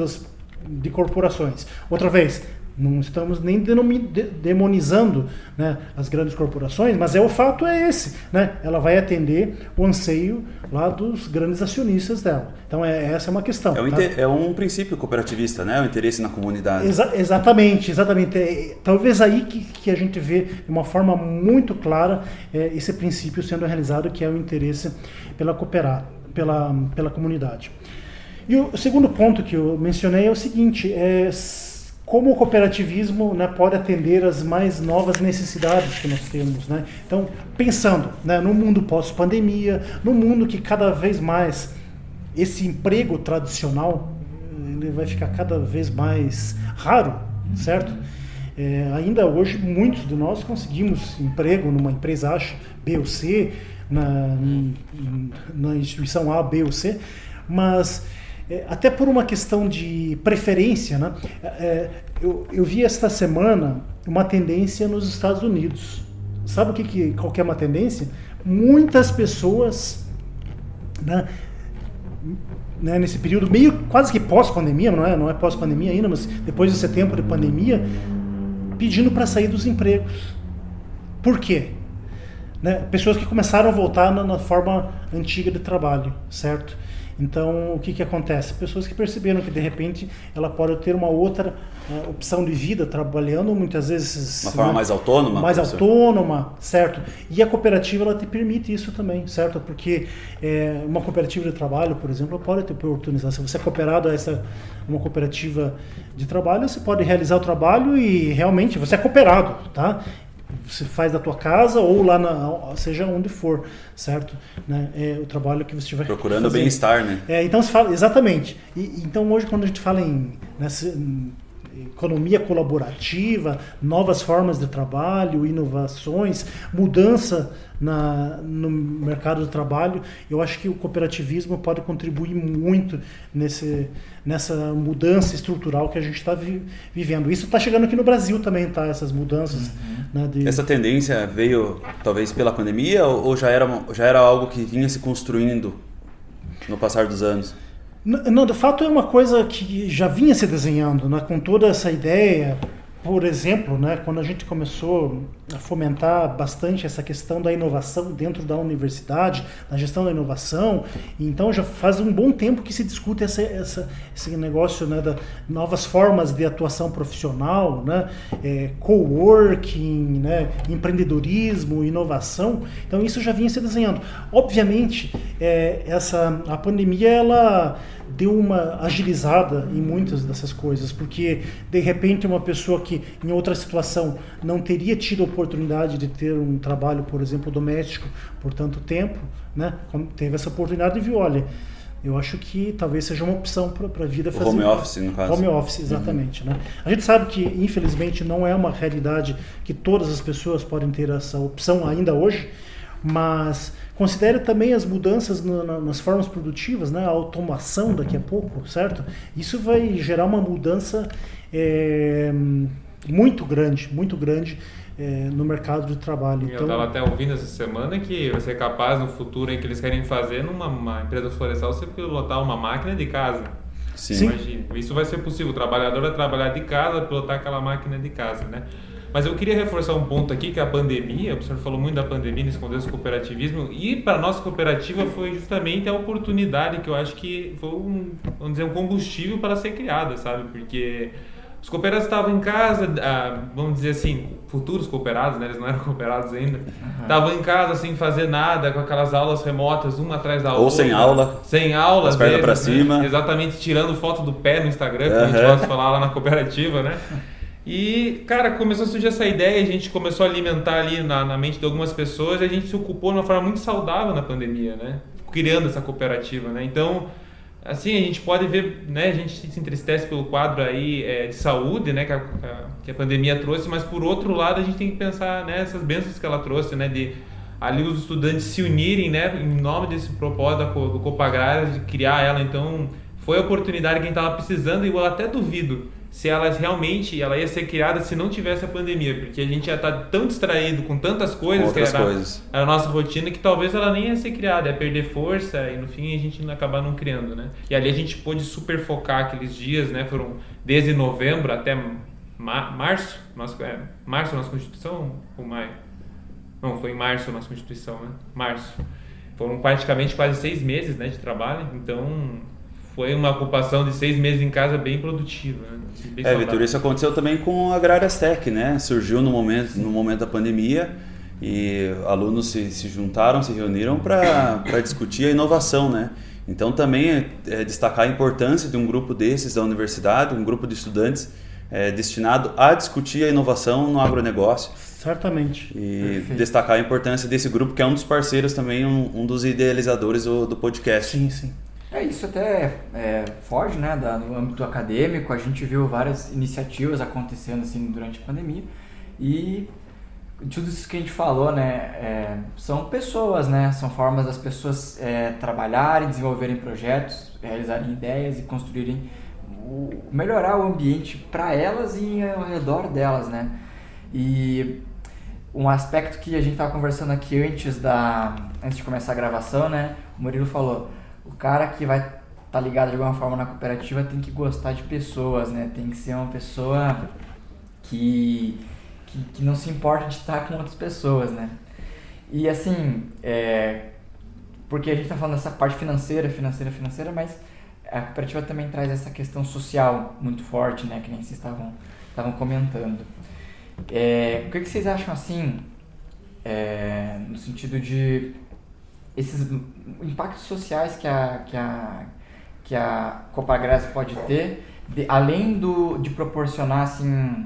de corporações. Outra vez, não estamos nem demonizando, né, as grandes corporações, mas o fato é esse, né? Ela vai atender o anseio lá dos grandes acionistas dela. Então essa é uma questão. É um princípio cooperativista, né? O interesse na comunidade. Exatamente. Talvez aí que a gente vê de uma forma muito clara esse princípio sendo realizado, que é o interesse pela comunidade. E o segundo ponto que eu mencionei é o seguinte, como o cooperativismo, né, pode atender às mais novas necessidades que nós temos, né? Então, pensando, né, no mundo pós-pandemia, no mundo que cada vez mais esse emprego tradicional ele vai ficar cada vez mais raro, certo? Ainda hoje, muitos de nós conseguimos emprego numa empresa B ou C, na instituição A, B ou C, mas... até por uma questão de preferência, né? Eu vi esta semana uma tendência nos Estados Unidos. Sabe qual que é uma tendência? Muitas pessoas, né, nesse período meio quase que pós-pandemia, não é pós-pandemia ainda, mas depois desse tempo de pandemia, pedindo para sair dos empregos. Por quê? Né? Pessoas que começaram a voltar na forma antiga de trabalho, certo? Então, o que acontece? Pessoas que perceberam que, de repente, ela pode ter uma outra opção de vida, trabalhando muitas vezes... Uma forma mais autônoma? Mais autônoma, certo? E a cooperativa, ela te permite isso também, certo? Porque uma cooperativa de trabalho, por exemplo, pode te oportunizar. Se você é cooperado a uma cooperativa de trabalho, você pode realizar o trabalho e, realmente, você é cooperado, tá? Você faz da tua casa ou lá seja onde for, certo? Né? O trabalho que você estiver procurando bem-estar, né? Então se fala, exatamente. Então hoje quando a gente fala economia colaborativa, novas formas de trabalho, inovações, mudança no mercado de trabalho. Eu acho que o cooperativismo pode contribuir muito nessa mudança estrutural que a gente está vivendo. Isso está chegando aqui no Brasil também, tá? Essas mudanças. Né, Essa tendência veio talvez pela pandemia ou já era algo que vinha se construindo no passar dos anos? Não, de fato é uma coisa que já vinha se desenhando, né, com toda essa ideia. Por exemplo, né, quando a gente começou a fomentar bastante essa questão da inovação dentro da universidade, da gestão da inovação, então já faz um bom tempo que se discute esse negócio, né, da novas formas de atuação profissional, né, coworking, né, empreendedorismo, inovação. Então isso já vinha se desenhando. Obviamente, a pandemia ela deu uma agilizada em muitas dessas coisas, porque de repente uma pessoa que em outra situação não teria tido a oportunidade de ter um trabalho, por exemplo, doméstico por tanto tempo, né, teve essa oportunidade e viu, olha, eu acho que talvez seja uma opção para a vida fazer. Home office, no caso. Home office, exatamente. Né? A gente sabe que, infelizmente, não é uma realidade que todas as pessoas podem ter essa opção ainda hoje, mas considere também as mudanças nas formas produtivas, né? A automação daqui a pouco, certo? Isso vai gerar uma mudança muito grande no mercado de trabalho. Eu estava até ouvindo essa semana que vai ser capaz no futuro em que eles querem fazer numa empresa florestal você pilotar uma máquina de casa. Sim. Imagina, isso vai ser possível. O trabalhador vai trabalhar de casa, pilotar aquela máquina de casa, né? Mas eu queria reforçar um ponto aqui, que a pandemia, o professor falou muito da pandemia nesse contexto do cooperativismo, e para a nossa cooperativa foi justamente a oportunidade que eu acho que foi vamos dizer, um combustível para ser criada, sabe? Porque os cooperados estavam em casa, vamos dizer assim, futuros cooperados, né? Eles não eram cooperados ainda, estavam em casa sem fazer nada, com aquelas aulas remotas, uma atrás da outra. Ou sem aula. Sem aula, as pernas para né? cima. Exatamente, tirando foto do pé no Instagram, que a gente gosta de falar lá na cooperativa, né? E, cara, começou a surgir essa ideia, a gente começou a alimentar ali na mente de algumas pessoas e a gente se ocupou de uma forma muito saudável na pandemia, né? Criando essa cooperativa, né? Então, assim, a gente pode ver, né? A gente se entristece pelo quadro aí de saúde, né? Que a pandemia trouxe, mas por outro lado a gente tem que pensar nessas bênçãos que ela trouxe, né? De ali os estudantes se unirem, né? Em nome desse propósito do Coopagrárias, de criar ela. Então, foi a oportunidade que a gente estava precisando e eu até duvido se ela ia ser criada se não tivesse a pandemia, porque a gente já está tão distraído com tantas coisas, a nossa rotina, que talvez ela nem ia ser criada, ia perder força e no fim a gente acabar não criando, né? E ali a gente pôde super focar aqueles dias, né? Foram desde novembro até março, março nossa Constituição ou maio? Não, foi em março a nossa Constituição, né? Março. Foram praticamente quase 6 meses, né, de trabalho, então foi uma ocupação de 6 meses em casa bem produtiva. Né? Vitor, isso aconteceu também com a Agrárias Tech, né? Surgiu no momento da pandemia e alunos se juntaram, se reuniram para discutir a inovação, né? Então também destacar a importância de um grupo desses da universidade, um grupo de estudantes destinado a discutir a inovação no agronegócio. Certamente. E Perfeito. destacar a importância desse grupo, que é um dos parceiros também, um dos idealizadores do podcast. Sim, sim. Isso até foge, né, do âmbito acadêmico. A gente viu várias iniciativas acontecendo assim durante a pandemia e tudo isso que a gente falou, né, são pessoas, né, são formas das pessoas trabalharem, desenvolverem projetos, realizarem ideias e construírem, melhorar o ambiente para elas e ao redor delas, né. E um aspecto que a gente estava conversando aqui antes de começar a gravação, né, o Murilo falou, o cara que vai estar ligado de alguma forma na cooperativa tem que gostar de pessoas, né? Tem que ser uma pessoa que não se importa de estar com outras pessoas, né? E assim, porque a gente está falando dessa parte financeira, mas a cooperativa também traz essa questão social muito forte, né? Que nem vocês estavam comentando. O que vocês acham assim, no sentido de esses impactos sociais que a Coopagrárias pode ter, além de proporcionar assim,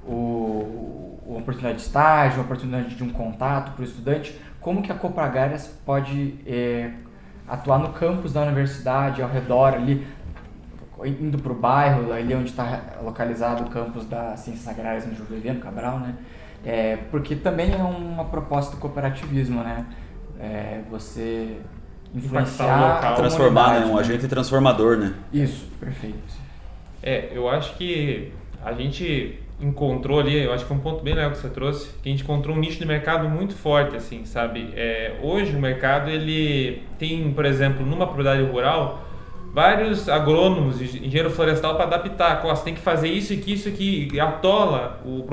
uma oportunidade de estágio, uma oportunidade de um contato para o estudante, como que a Coopagrárias pode atuar no campus da universidade, ao redor ali, indo para o bairro, ali onde está localizado o campus da Ciências Agrárias no Juvevê, no Cabral, né? Porque também é uma proposta do cooperativismo, né? Você influenciar local. Transformar, né? Um agente transformador, né? Isso, perfeito. Eu acho que a gente encontrou ali, eu acho que foi um ponto bem legal que você trouxe, que a gente encontrou um nicho de mercado muito forte, assim, sabe? Hoje o mercado, ele tem, por exemplo, numa propriedade rural, vários agrônomos, engenheiro florestal para adaptar. Você tem que fazer isso aqui, e atola o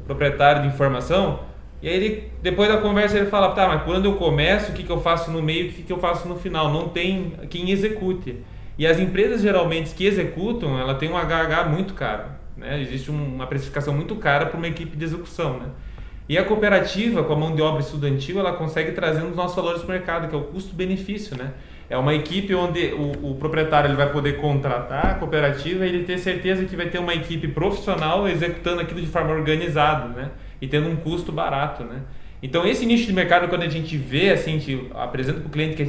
proprietário de informação. E aí ele, depois da conversa, ele fala, tá, mas quando eu começo, o que eu faço no meio, o que eu faço no final? Não tem quem execute. E as empresas geralmente que executam, ela tem um HH muito caro, né? Existe uma precificação muito cara para uma equipe de execução, né? E a cooperativa, com a mão de obra estudantil, ela consegue trazer um dos nossos valores para o mercado, que é o custo-benefício, né? É uma equipe onde o proprietário ele vai poder contratar a cooperativa e ele ter certeza que vai ter uma equipe profissional executando aquilo de forma organizada, né? E tendo um custo barato, né? Então esse nicho de mercado, quando a gente vê, assim, a gente apresenta para o cliente,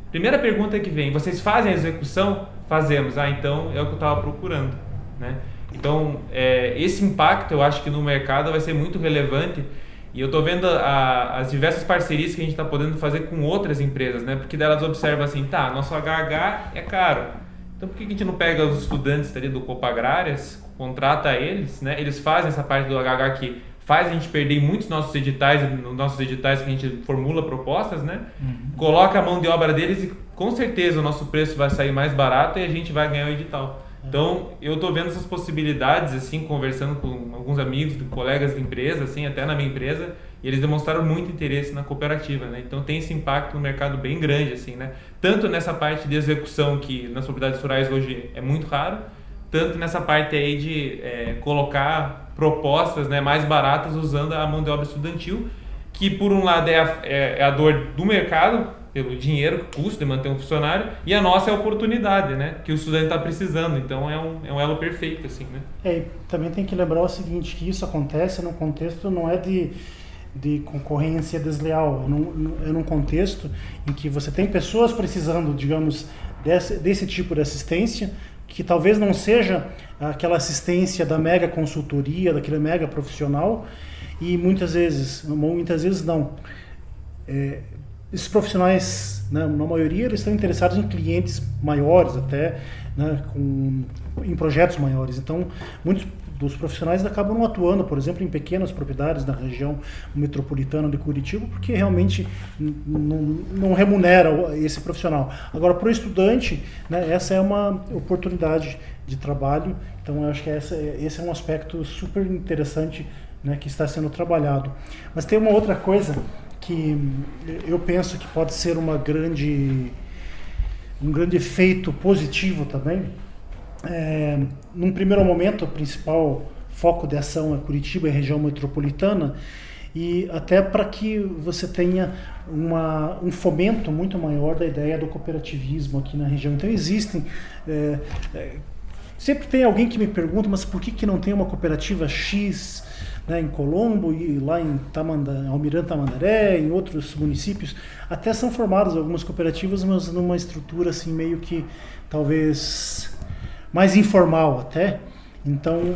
a primeira pergunta que vem, vocês fazem a execução? Fazemos. Então é o que eu estava procurando, né? Então esse impacto eu acho que no mercado vai ser muito relevante. E eu estou vendo as diversas parcerias que a gente está podendo fazer com outras empresas, né? Porque delas observam assim, tá, nosso HH é caro. Então por que a gente não pega os estudantes ali do Copa Agrárias, contrata eles, né? Eles fazem essa parte do HH que faz a gente perder muitos nossos editais que a gente formula propostas, né? Coloca a mão de obra deles e com certeza o nosso preço vai sair mais barato e a gente vai ganhar o edital. Então, eu estou vendo essas possibilidades, assim, conversando com alguns amigos, colegas de empresa, assim, até na minha empresa, e eles demonstraram muito interesse na cooperativa, né? Então, tem esse impacto no mercado bem grande, assim, né? Tanto nessa parte de execução, que nas propriedades rurais hoje é muito raro, tanto nessa parte aí de colocar propostas, né, mais baratas usando a mão de obra estudantil, que por um lado é a dor do mercado, pelo dinheiro, custo de manter um funcionário, e a nossa é a oportunidade, né, que o estudante está precisando. Então é um elo perfeito, assim, né? E também tem que lembrar o seguinte, que isso acontece num contexto não é de concorrência desleal, é num contexto em que você tem pessoas precisando, digamos, desse tipo de assistência, que talvez não seja aquela assistência da mega consultoria, daquele mega profissional, e muitas vezes não. Esses profissionais, né, na maioria, eles estão interessados em clientes maiores até, né, em projetos maiores. Então, muitos dos profissionais acabam não atuando, por exemplo, em pequenas propriedades na região metropolitana de Curitiba, porque realmente não remunera esse profissional. Agora, para o estudante, né, essa é uma oportunidade de trabalho, então eu acho que esse é um aspecto super interessante, né, que está sendo trabalhado. Mas tem uma outra coisa que eu penso que pode ser um grande efeito positivo também. Num primeiro momento, o principal foco de ação é Curitiba e região metropolitana, e até para que você tenha um fomento muito maior da ideia do cooperativismo aqui na região. Então existem... sempre tem alguém que me pergunta, mas por que não tem uma cooperativa X, né, em Colombo e lá em Almirante Tamandaré, em outros municípios? Até são formadas algumas cooperativas, mas numa estrutura assim meio que talvez mais informal até. Então,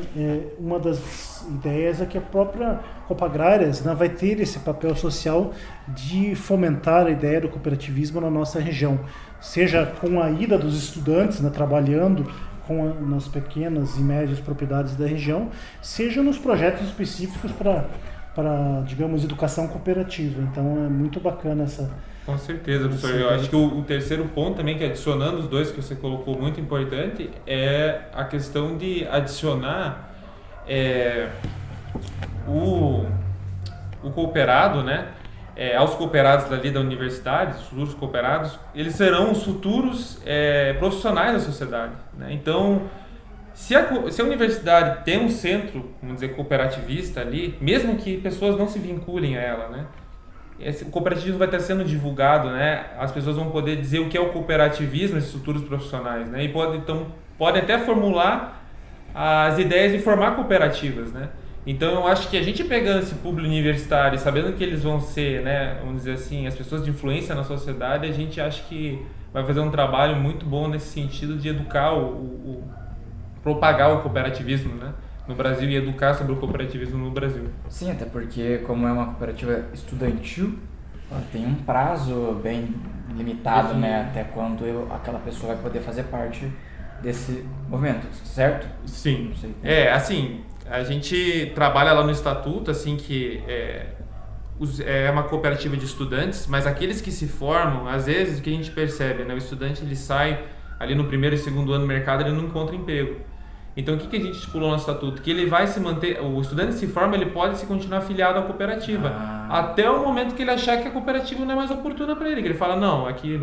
uma das ideias é que a própria Copa Agrárias, né, vai ter esse papel social de fomentar a ideia do cooperativismo na nossa região, seja com a ida dos estudantes, né, trabalhando nas pequenas e médias propriedades da região, seja nos projetos específicos para, digamos, educação cooperativa. Então é muito bacana essa... Com certeza, professor. Eu acho que o terceiro ponto também, que adicionando os dois que você colocou, muito importante, é a questão de adicionar o cooperado, né? Aos cooperados dali da universidade, os futuros cooperados, eles serão os futuros profissionais da sociedade, né? Então, se a universidade tem um centro, vamos dizer, cooperativista ali, mesmo que pessoas não se vinculem a ela, né? O cooperativismo vai estar sendo divulgado, né? As pessoas vão poder dizer o que é o cooperativismo, esses futuros profissionais, né? E podem até formular as ideias de formar cooperativas, né? Então eu acho que a gente pegando esse público universitário, sabendo que eles vão ser, né, vamos dizer assim, as pessoas de influência na sociedade, a gente acha que vai fazer um trabalho muito bom nesse sentido de educar, propagar o cooperativismo, né, no Brasil e educar sobre o cooperativismo no Brasil. Sim, até porque como é uma cooperativa estudantil, ela tem um prazo bem limitado, né, até quando aquela pessoa vai poder fazer parte desse movimento, certo? Sim. Não sei. Assim, a gente trabalha lá no estatuto, assim, que é uma cooperativa de estudantes, mas aqueles que se formam, às vezes o que a gente percebe, né, o estudante ele sai ali no primeiro e segundo ano do mercado, ele não encontra emprego. Então o que a gente estipulou no estatuto? Que ele vai se manter, o estudante se forma, ele pode se continuar afiliado à cooperativa, até o momento que ele achar que a cooperativa não é mais oportuna para ele, que ele fala, não, aqui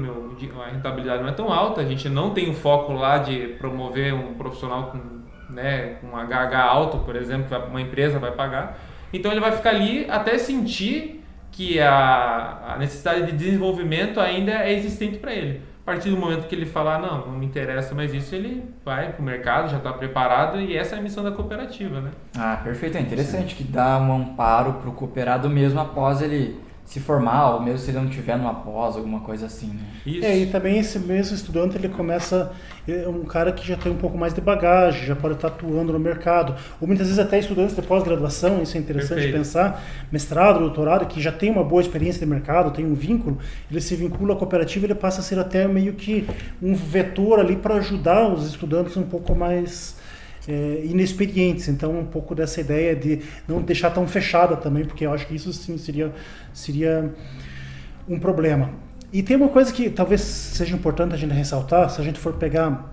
a rentabilidade não é tão alta, a gente não tem o foco lá de promover um profissional com HH alto, por exemplo, que uma empresa vai pagar. Então ele vai ficar ali até sentir que a necessidade de desenvolvimento ainda é existente para ele. A partir do momento que ele falar, não me interessa mais isso, ele vai para o mercado, já está preparado, e essa é a missão da cooperativa, né? Perfeito. É interessante que dá um amparo para o cooperado mesmo após ele se formar, ou mesmo se ele não tiver numa pós, alguma coisa assim, né? Isso. E também esse mesmo estudante, ele começa, é um cara que já tem um pouco mais de bagagem, já pode estar atuando no mercado, ou muitas vezes até estudantes de pós-graduação, isso é interessante pensar, mestrado, doutorado, que já tem uma boa experiência de mercado, tem um vínculo, ele se vincula à cooperativa, ele passa a ser até meio que um vetor ali para ajudar os estudantes um pouco mais inexperientes. Então um pouco dessa ideia de não deixar tão fechada também, porque eu acho que isso sim seria um problema. E tem uma coisa que talvez seja importante a gente ressaltar, se a gente for pegar,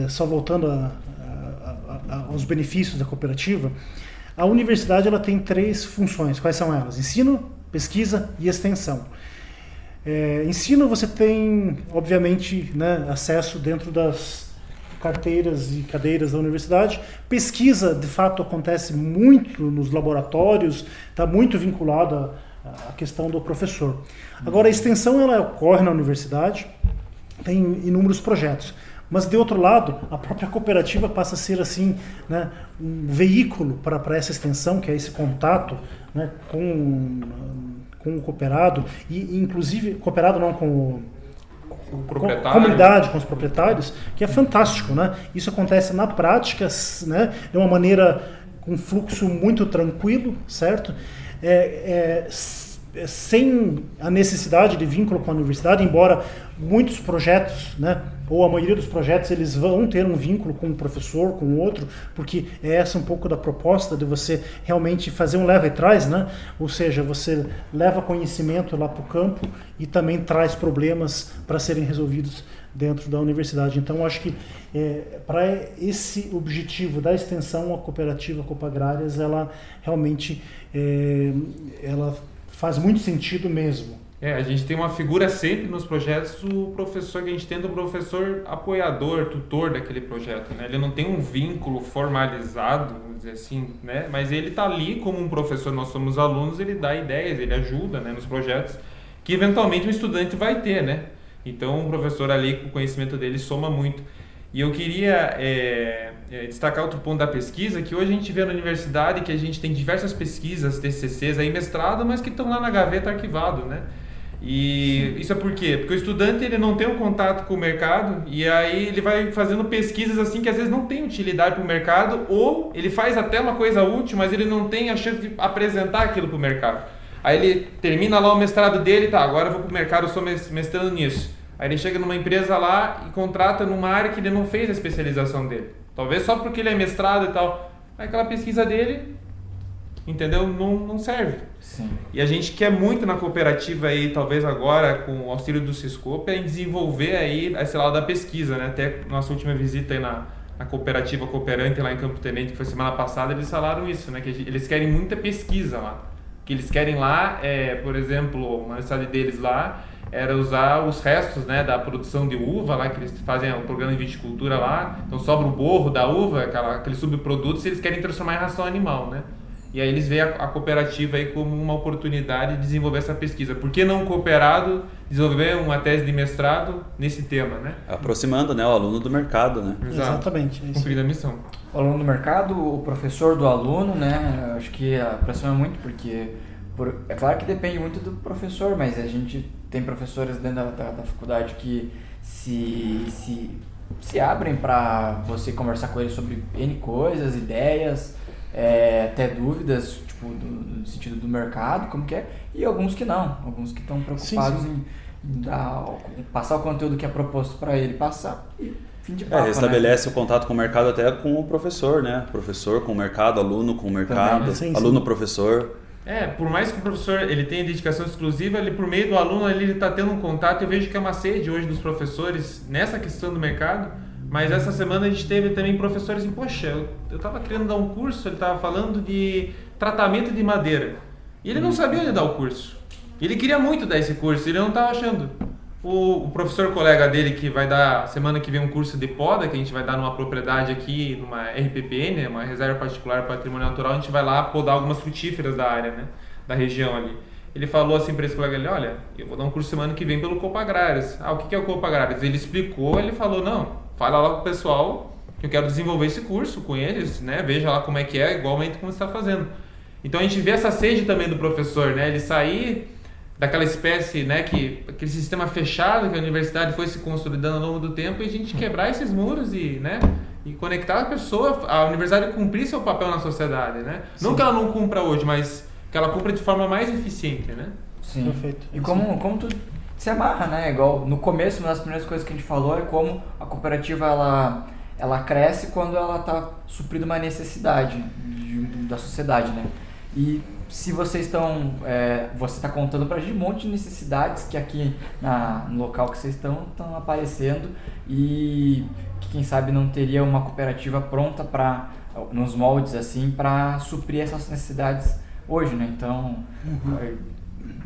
só voltando aos benefícios da cooperativa, a universidade ela tem 3 funções. Quais são elas? Ensino, pesquisa e extensão. Ensino, você tem obviamente, né, acesso dentro das carteiras e cadeiras da universidade. Pesquisa, de fato, acontece muito nos laboratórios, está muito vinculada à questão do professor. Agora, a extensão ela ocorre na universidade, tem inúmeros projetos. Mas, de outro lado, a própria cooperativa passa a ser assim, né, um veículo para essa extensão, que é esse contato, né, com o cooperado, e inclusive, cooperado não com com a comunidade, com os proprietários, que é fantástico, né? Isso acontece na prática, né, de uma maneira com fluxo muito tranquilo, certo? Sem a necessidade de vínculo com a universidade, embora muitos projetos, né, ou a maioria dos projetos, eles vão ter um vínculo com um professor, com outro, porque é essa um pouco da proposta de você realmente fazer um leva e traz, né? Ou seja, você leva conhecimento lá para o campo e também traz problemas para serem resolvidos dentro da universidade. Então, acho que para esse objetivo da extensão, a cooperativa Coopagrárias, ela realmente ela faz muito sentido mesmo. A gente tem uma figura sempre nos projetos, o professor que a gente tenta, o professor apoiador, tutor daquele projeto, né? Ele não tem um vínculo formalizado, vamos dizer assim, né? Mas ele está ali como um professor, nós somos alunos, ele dá ideias, ele ajuda, né, nos projetos que eventualmente o estudante vai ter, né? Então o professor ali, com o conhecimento dele, soma muito. E eu queria destacar outro ponto da pesquisa, que hoje a gente vê na universidade que a gente tem diversas pesquisas, TCCs, aí mestrado, mas que estão lá na gaveta arquivado, né? E isso é por quê? Porque o estudante ele não tem um contato com o mercado e aí ele vai fazendo pesquisas assim que às vezes não tem utilidade para o mercado, ou ele faz até uma coisa útil, mas ele não tem a chance de apresentar aquilo para o mercado. Aí ele termina lá o mestrado dele, tá, agora eu vou para o mercado, eu sou mestrando nisso. Aí ele chega numa empresa lá e contrata numa área que ele não fez a especialização dele. Talvez só porque ele é mestrado e tal. Aí aquela pesquisa dele, entendeu? Não serve. Sim. E a gente quer muito na cooperativa aí, talvez agora, com o auxílio do Siscope, em desenvolver aí esse lado da pesquisa, né? Até nossa última visita aí na cooperativa Cooperante lá em Campo Tenente, que foi semana passada, eles falaram isso, né? Que eles querem muita pesquisa lá. O que eles querem lá por exemplo, uma necessidade deles lá era usar os restos, né, da produção de uva lá, que eles fazem o programa de viticultura lá, então sobra o borro da uva, aqueles subprodutos, e eles querem transformar em ração animal, né? e aí eles veem a cooperativa aí como uma oportunidade de desenvolver essa pesquisa. Por que não cooperado desenvolver uma tese de mestrado nesse tema, né? Aproximando, né, o aluno do mercado, né? Exatamente. Cumprindo a missão. O aluno do mercado, o professor do aluno, né? Eu acho que aproxima muito, porque é claro que depende muito do professor, mas a gente tem professores dentro da faculdade que se abrem para você conversar com eles sobre N coisas, ideias, até dúvidas, tipo, no sentido do mercado, como que é, e alguns que não, alguns que estão preocupados em passar o conteúdo que é proposto para ele passar e fim de papo, estabelece o contato com o mercado até com o professor, né? Professor com o mercado, aluno com o mercado, também, sim, aluno professor. Por mais que o professor ele tenha dedicação exclusiva, ele por meio do aluno ele está tendo um contato. Eu vejo que é uma sede hoje dos professores nessa questão do mercado, mas essa semana a gente teve também professores assim, poxa, eu estava querendo dar um curso, ele estava falando de tratamento de madeira, e ele não sabia onde dar o curso. Ele queria muito dar esse curso, ele não estava achando. O professor colega dele que vai dar semana que vem um curso de poda, que a gente vai dar numa propriedade aqui, numa RPPN, uma Reserva Particular Patrimônio Natural, a gente vai lá podar algumas frutíferas da área, né, da região ali. Ele falou assim para esse colega ali, olha, eu vou dar um curso semana que vem pelo Copa Agrárias. O que é o Copa Agrárias? Ele explicou, ele falou, não, fala lá com o pessoal que eu quero desenvolver esse curso com eles, né, veja lá como é que é, igualmente como você está fazendo. Então a gente vê essa sede também do professor, né, ele sair daquela espécie, né, aquele sistema fechado que a universidade foi se consolidando ao longo do tempo, e a gente quebrar esses muros e conectar a pessoa, a universidade cumprir seu papel na sociedade, né? Sim. Não que ela não cumpra hoje, mas que ela cumpra de forma mais eficiente, né? Sim. Perfeito. E como tu se amarra, né? Igual no começo, uma das primeiras coisas que a gente falou é como a cooperativa ela cresce quando ela está suprindo uma necessidade da sociedade, né? E se vocês você está contando para a gente um monte de necessidades que aqui no local que vocês estão aparecendo, e que quem sabe não teria uma cooperativa pronta nos moldes assim para suprir essas necessidades hoje, né? Então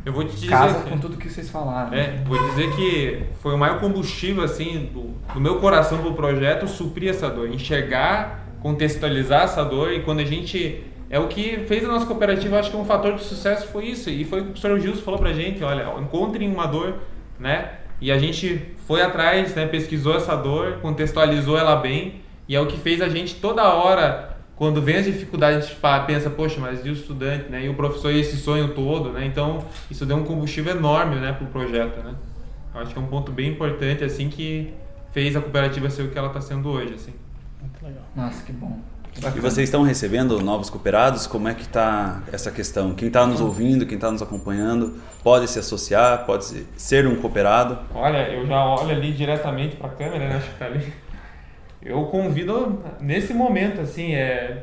eu vou te dizer casa com tudo que vocês falaram. Vou dizer que foi o maior combustível assim do meu coração pro projeto, suprir essa dor, enxergar, contextualizar essa dor, e quando a gente é o que fez a nossa cooperativa, acho que um fator de sucesso foi isso, e foi o que o professor Gilson falou pra gente, olha, encontrem uma dor, né, e a gente foi atrás, né, pesquisou essa dor, contextualizou ela bem, e é o que fez a gente toda hora, quando vem as dificuldades, a gente pensa, poxa, mas e o estudante, né, e o professor e esse sonho todo, né, então isso deu um combustível enorme, né, pro projeto, né, eu acho que é um ponto bem importante, assim, que fez a cooperativa ser o que ela está sendo hoje, assim. Muito legal. Nossa, que bom. E vocês estão recebendo novos cooperados? Como é que está essa questão? Quem está nos ouvindo, quem está nos acompanhando, pode se associar, pode ser um cooperado? Olha, eu já olho ali diretamente para a câmera, né? Acho que tá ali. Eu convido nesse momento, assim,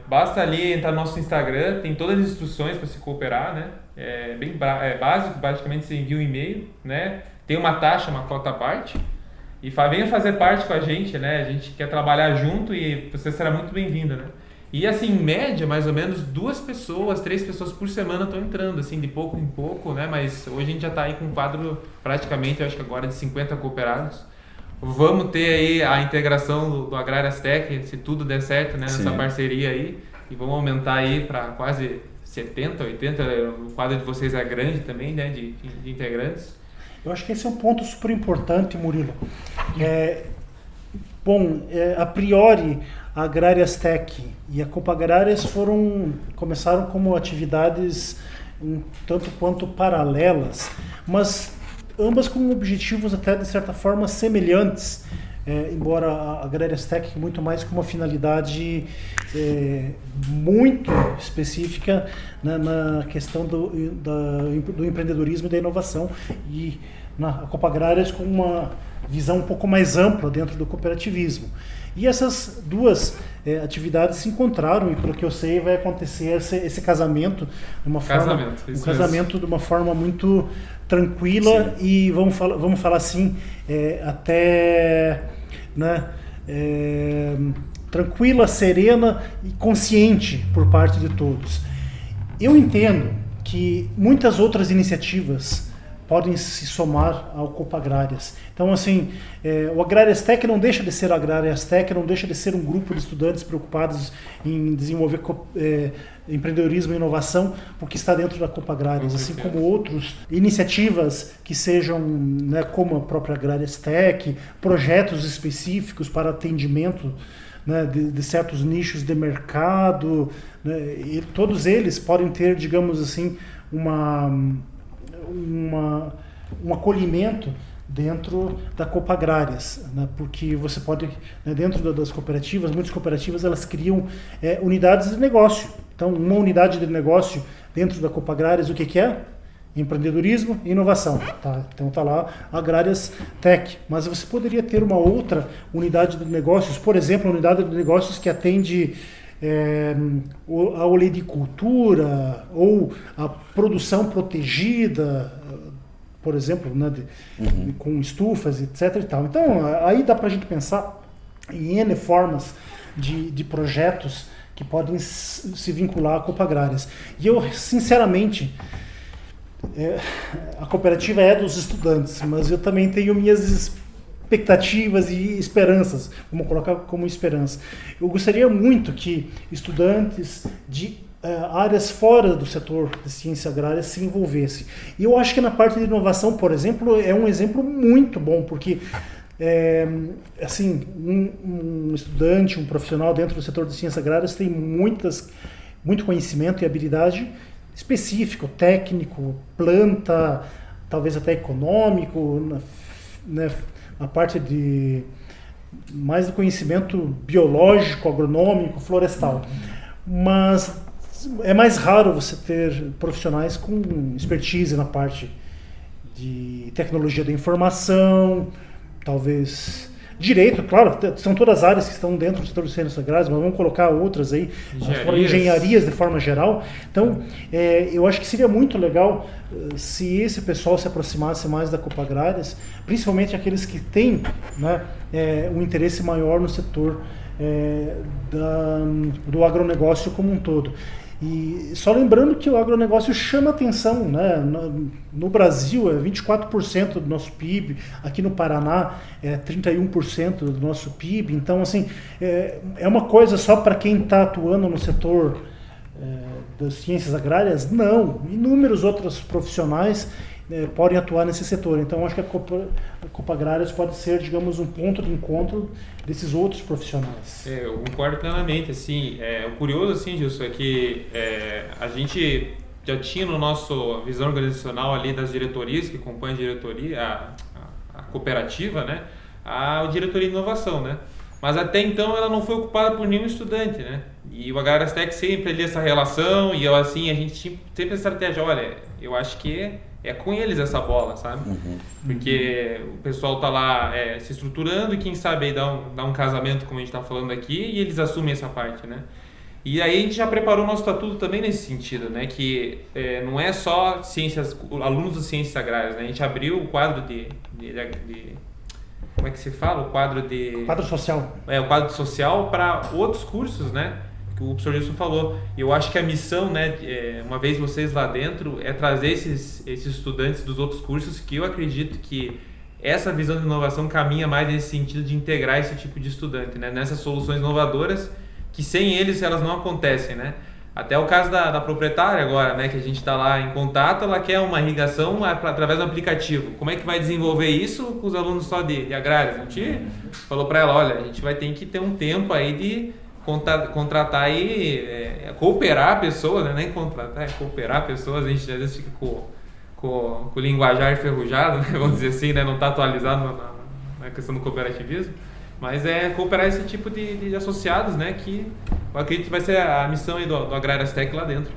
basta ali entrar no nosso Instagram, tem todas as instruções para se cooperar, né? É bem básico, basicamente você envia um e-mail, né? Tem uma taxa, uma cota à parte, e venha fazer parte com a gente, né? A gente quer trabalhar junto e você será muito bem-vinda, né? E assim, em média, mais ou menos 2 pessoas, 3 pessoas por semana estão entrando, assim, de pouco em pouco, né? Mas hoje a gente já está aí com um quadro praticamente, eu acho que agora de 50 cooperados. Vamos ter aí a integração do Agrárias Tech, se tudo der certo, né? Nessa parceria aí. E vamos aumentar aí para quase 70, 80. O quadro de vocês é grande também, né? De integrantes. Eu acho que esse é um ponto super importante, Murilo. A priori, a Agrárias Tech e a Copa Agrárias começaram como atividades um tanto quanto paralelas, mas ambas com objetivos até de certa forma semelhantes, embora a Agrárias Tech muito mais com uma finalidade muito específica, né, na questão do empreendedorismo e da inovação, e a Copa Agrárias com uma visão um pouco mais ampla dentro do cooperativismo. E essas duas atividades se encontraram, e pelo que eu sei vai acontecer esse casamento de uma forma muito tranquila. Sim. E vamos falar assim, até, né, tranquila, serena e consciente por parte de todos. Eu entendo que muitas outras iniciativas podem se somar ao Copa Agrárias. Então, assim, o Agrárias Tech não deixa de ser Agrárias Tech, não deixa de ser um grupo de estudantes preocupados em desenvolver empreendedorismo e inovação, porque está dentro da Copa Agrárias, assim como outras iniciativas que sejam, né, como a própria Agrárias Tech, projetos específicos para atendimento, né, de certos nichos de mercado, né, e todos eles podem ter, digamos assim, um acolhimento dentro da Copa Agrárias, né? Porque você pode, né, dentro das cooperativas, muitas cooperativas elas criam unidades de negócio. Então, uma unidade de negócio dentro da Copa Agrárias, o que é? Empreendedorismo e inovação. Tá? Então está lá Agrárias Tech. Mas você poderia ter uma outra unidade de negócios, por exemplo, a unidade de negócios que atende a olericultura ou a produção protegida, por exemplo, né, com estufas, etc. E tal. Então, aí dá para a gente pensar em N formas de projetos que podem se vincular a Copa Agrárias. E eu, sinceramente, a cooperativa é dos estudantes, mas eu também tenho minhas expectativas e esperanças, vamos colocar como esperança. Eu gostaria muito que estudantes de áreas fora do setor de ciência agrária se envolvessem. E eu acho que na parte de inovação, por exemplo, é um exemplo muito bom, porque assim, um estudante, um profissional dentro do setor de ciências agrárias tem muito conhecimento e habilidade específico, técnico, planta, talvez até econômico, né, a parte de mais do conhecimento biológico, agronômico, florestal. Mas é mais raro você ter profissionais com expertise na parte de tecnologia da informação, talvez direito, claro, são todas áreas que estão dentro do setor de ciências agrárias, mas vamos colocar outras aí, engenharias de forma geral. Então, eu acho que seria muito legal se esse pessoal se aproximasse mais da Copa Agrárias, principalmente aqueles que têm, né, um interesse maior no setor do agronegócio como um todo. E só lembrando que o agronegócio chama atenção, né? No Brasil é 24% do nosso PIB, aqui no Paraná é 31% do nosso PIB, então assim, é uma coisa só para quem está atuando no setor das ciências agrárias? Não, inúmeros outros profissionais podem atuar nesse setor, então acho que a Copa Agrárias pode ser, digamos, um ponto de encontro desses outros profissionais. Eu concordo plenamente, assim, o curioso, assim, Gilson, é que a gente já tinha no nosso visão organizacional ali das diretorias que compõem a diretoria, a cooperativa, né, a diretoria de inovação, né, mas até então ela não foi ocupada por nenhum estudante, né, e o Agrárias Tech sempre ali essa relação, e assim, a gente tinha sempre a estratégia, olha, eu acho que é com eles essa bola, sabe? Porque o pessoal tá lá se estruturando e quem sabe aí dá um casamento, como a gente tá falando aqui, e eles assumem essa parte, né? E aí a gente já preparou o nosso estatuto também nesse sentido, né? Que não é só alunos de ciências agrárias, né? A gente abriu o quadro de como é que se fala? O quadro de... Quadro social. O quadro social para outros cursos, né? Que o professor Gilson falou. Eu acho que a missão, né, uma vez vocês lá dentro, é trazer esses estudantes dos outros cursos, que eu acredito que essa visão de inovação caminha mais nesse sentido de integrar esse tipo de estudante, né, nessas soluções inovadoras, que sem eles elas não acontecem, né. Até o caso da proprietária agora, né, que a gente está lá em contato, ela quer uma irrigação através do aplicativo. Como é que vai desenvolver isso com os alunos só de agrárias? A gente falou para ela, olha, a gente vai ter que ter um tempo aí de contratar e cooperar pessoas, né? Nem contratar, cooperar pessoas. A gente às vezes fica com o linguajar enferrujado, né? Vamos dizer assim, né? Não está atualizado na questão do cooperativismo, mas cooperar esse tipo de associados, né? Que eu acredito que vai ser a missão aí do Agrárias Tech lá dentro.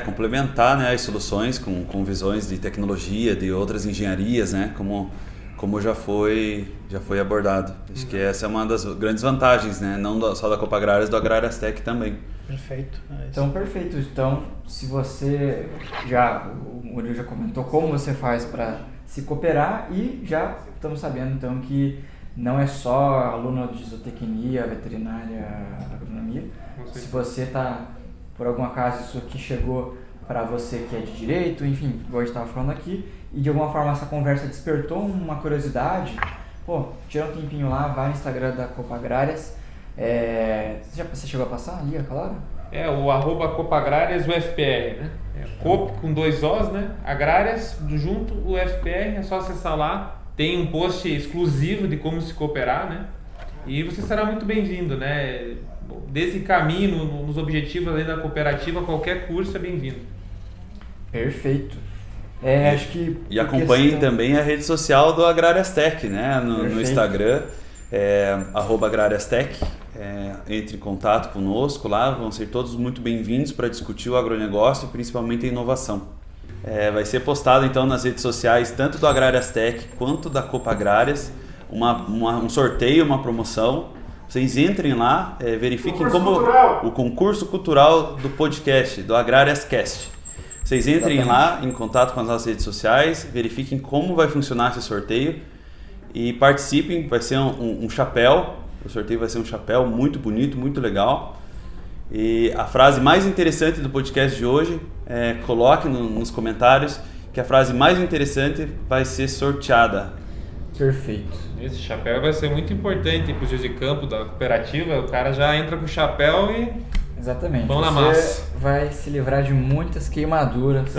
Complementar, né, as soluções com visões de tecnologia, de outras engenharias, né? Como já foi abordado. Acho que essa é uma das grandes vantagens, né? Não só da Copa Agrárias, do Agrárias Tech também. Perfeito. Então, perfeito. Então, se você o Murilo já comentou como você faz para se cooperar, e já estamos sabendo, então, que não é só aluno de zootecnia, veterinária, agronomia. Se você está, por algum acaso, isso aqui chegou para você que é de direito, enfim, igual a gente estava falando aqui, e de alguma forma essa conversa despertou uma curiosidade, pô, tira um tempinho lá, vai no Instagram da Copa Agrárias. Você chegou a passar ali, claro? O @Copagrárias UFPR, né? Cop com 2 Os, né? Agrárias, junto, UFPR, é só acessar lá. Tem um post exclusivo de como se cooperar, né? E você será muito bem-vindo, né? Desse caminho, nos objetivos além da cooperativa, qualquer curso é bem-vindo. Perfeito. Acho que... E acompanhem também a rede social do Agrárias Tech, né? No Instagram, @agrariastech. Entre em contato conosco lá, vão ser todos muito bem-vindos para discutir o agronegócio e principalmente a inovação. Vai ser postado então nas redes sociais, tanto do Agrárias Tech quanto da Copa Agrárias, um sorteio, uma promoção. Vocês entrem lá, verifiquem o concurso cultural do podcast, do Agrárias Cast. Vocês entrem lá em contato com as nossas redes sociais, verifiquem como vai funcionar esse sorteio e participem. Vai ser um chapéu, o sorteio vai ser um chapéu muito bonito, muito legal. E a frase mais interessante do podcast de hoje, coloque nos comentários que a frase mais interessante vai ser sorteada. Perfeito. Esse chapéu vai ser muito importante para os dias de campo da cooperativa. O cara já entra com o chapéu e... Exatamente. Pão na massa. Vai se livrar de muitas queimaduras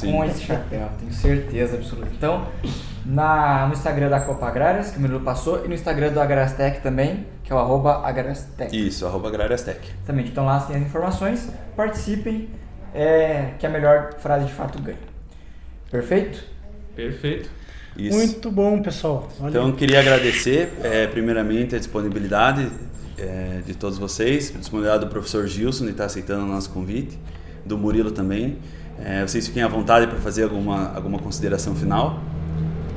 com esse chapéu, tenho certeza absoluta. Então, no Instagram da Copa Agrárias, que o Murilo passou, e no Instagram do Agrárias Tech também, que é o @agrariastech. Isso, @agrariastech. Exatamente. Então lá tem as informações, participem, que a melhor frase de fato ganha. Perfeito? Perfeito. Isso. Muito bom, pessoal. Então, queria agradecer, primeiramente, a disponibilidade de todos vocês, a disponibilidade do professor Gilson de estar aceitando o nosso convite, do Murilo também. Vocês fiquem à vontade para fazer alguma consideração final.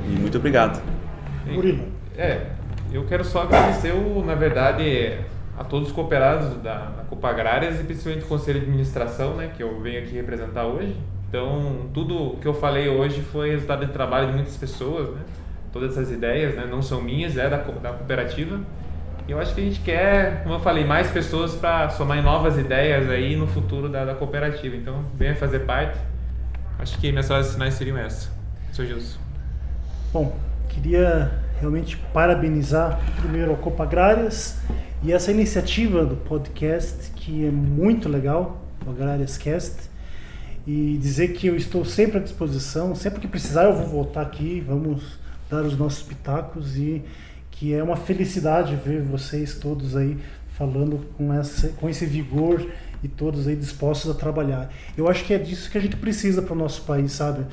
E muito obrigado. Murilo. Eu quero só agradecer, na verdade, a todos os cooperados da Copa Agrárias e principalmente o Conselho de Administração, né, que eu venho aqui representar hoje. Então, tudo que eu falei hoje foi resultado de trabalho de muitas pessoas, né? Todas essas ideias, né, não são minhas, da cooperativa. E eu acho que a gente quer, como eu falei, mais pessoas para somar em novas ideias aí no futuro da cooperativa. Então, venha fazer parte. Acho que minhas frases finais seriam essas. Sr. Gilson. Bom, queria realmente parabenizar primeiro a Copa Agrárias e essa iniciativa do podcast, que é muito legal, o Agrárias Cast. E dizer que eu estou sempre à disposição, sempre que precisar eu vou voltar aqui, vamos dar os nossos pitacos, e que é uma felicidade ver vocês todos aí falando com esse vigor e todos aí dispostos a trabalhar. Eu acho que é disso que a gente precisa para o nosso país, sabe?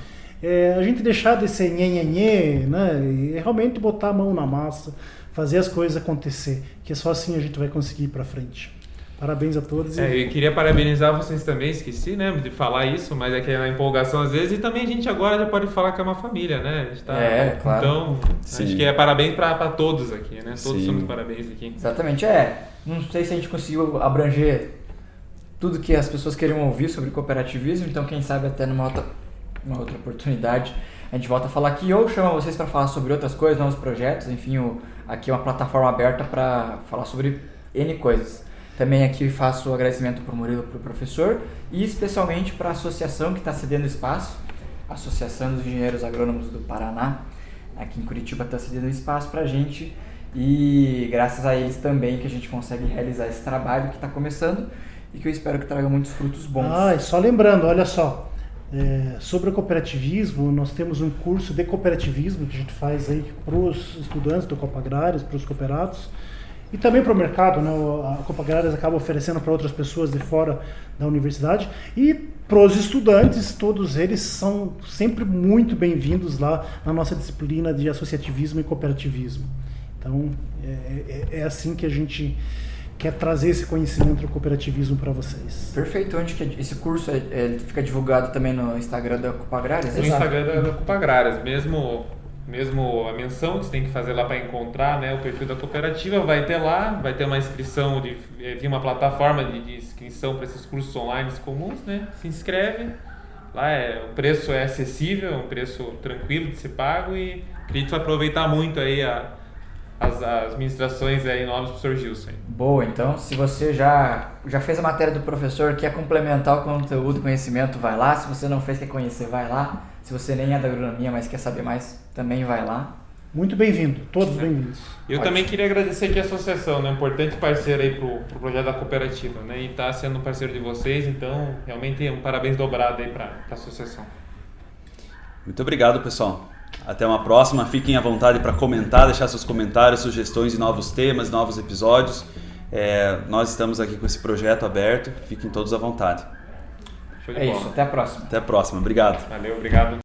A gente deixar de ser nhenhenhê, né? E realmente botar a mão na massa, fazer as coisas acontecer, que só assim a gente vai conseguir ir para frente. Parabéns a todos. Eu queria parabenizar vocês também, esqueci, né, de falar isso, mas é que é na empolgação às vezes, e também a gente agora já pode falar que é uma família, né? A gente tá, claro. Então, Sim. acho que é parabéns para todos aqui, né? Todos Sim. somos parabéns aqui. Exatamente, não sei se a gente conseguiu abranger tudo que as pessoas queriam ouvir sobre cooperativismo, então quem sabe até numa outra oportunidade a gente volta a falar aqui, ou chama vocês para falar sobre outras coisas, novos projetos, enfim, aqui é uma plataforma aberta para falar sobre N coisas. Também aqui faço o agradecimento para o Murilo, para o professor, e especialmente para a associação que está cedendo espaço, a Associação dos Engenheiros Agrônomos do Paraná, aqui em Curitiba, está cedendo espaço para a gente, e graças a eles também que a gente consegue realizar esse trabalho que está começando e que eu espero que traga muitos frutos bons. E só lembrando, olha só, sobre o cooperativismo, nós temos um curso de cooperativismo que a gente faz aí para os estudantes do Copa Agrárias, para os cooperados, e também para o mercado, né? A Copa Agrárias acaba oferecendo para outras pessoas de fora da universidade, e para os estudantes, todos eles são sempre muito bem-vindos lá na nossa disciplina de associativismo e cooperativismo. Então, é assim que a gente quer trazer esse conhecimento do cooperativismo para vocês. Perfeito. Onde que esse curso fica divulgado também no Instagram da Copa Agrárias? No Instagram da Copa Agrárias, mesmo a menção que você tem que fazer lá para encontrar, né, o perfil da cooperativa, vai ter lá, vai ter uma inscrição de uma plataforma de inscrição para esses cursos online comuns, né? Se inscreve, lá o preço é acessível, é um preço tranquilo de ser pago, e acredito aproveitar muito aí as ministrações aí novas do professor Gilson. Boa, então se você já fez a matéria do professor, quer complementar o conteúdo, conhecimento, vai lá. Se você não fez, quer conhecer, vai lá. Se você nem é da agronomia, mas quer saber mais, também vai lá. Muito bem-vindo, todos bem-vindos. Eu também queria agradecer aqui a associação, né? Importante parceiro aí pro projeto da cooperativa, né? E tá sendo parceiro de vocês, então realmente um parabéns dobrado aí pra associação. Muito obrigado, pessoal. Até uma próxima. Fiquem à vontade para comentar, deixar seus comentários, sugestões de novos temas, novos episódios. Nós estamos aqui com esse projeto aberto. Fiquem todos à vontade. Show de bola. Isso, até a próxima. Até a próxima. Obrigado. Valeu, obrigado.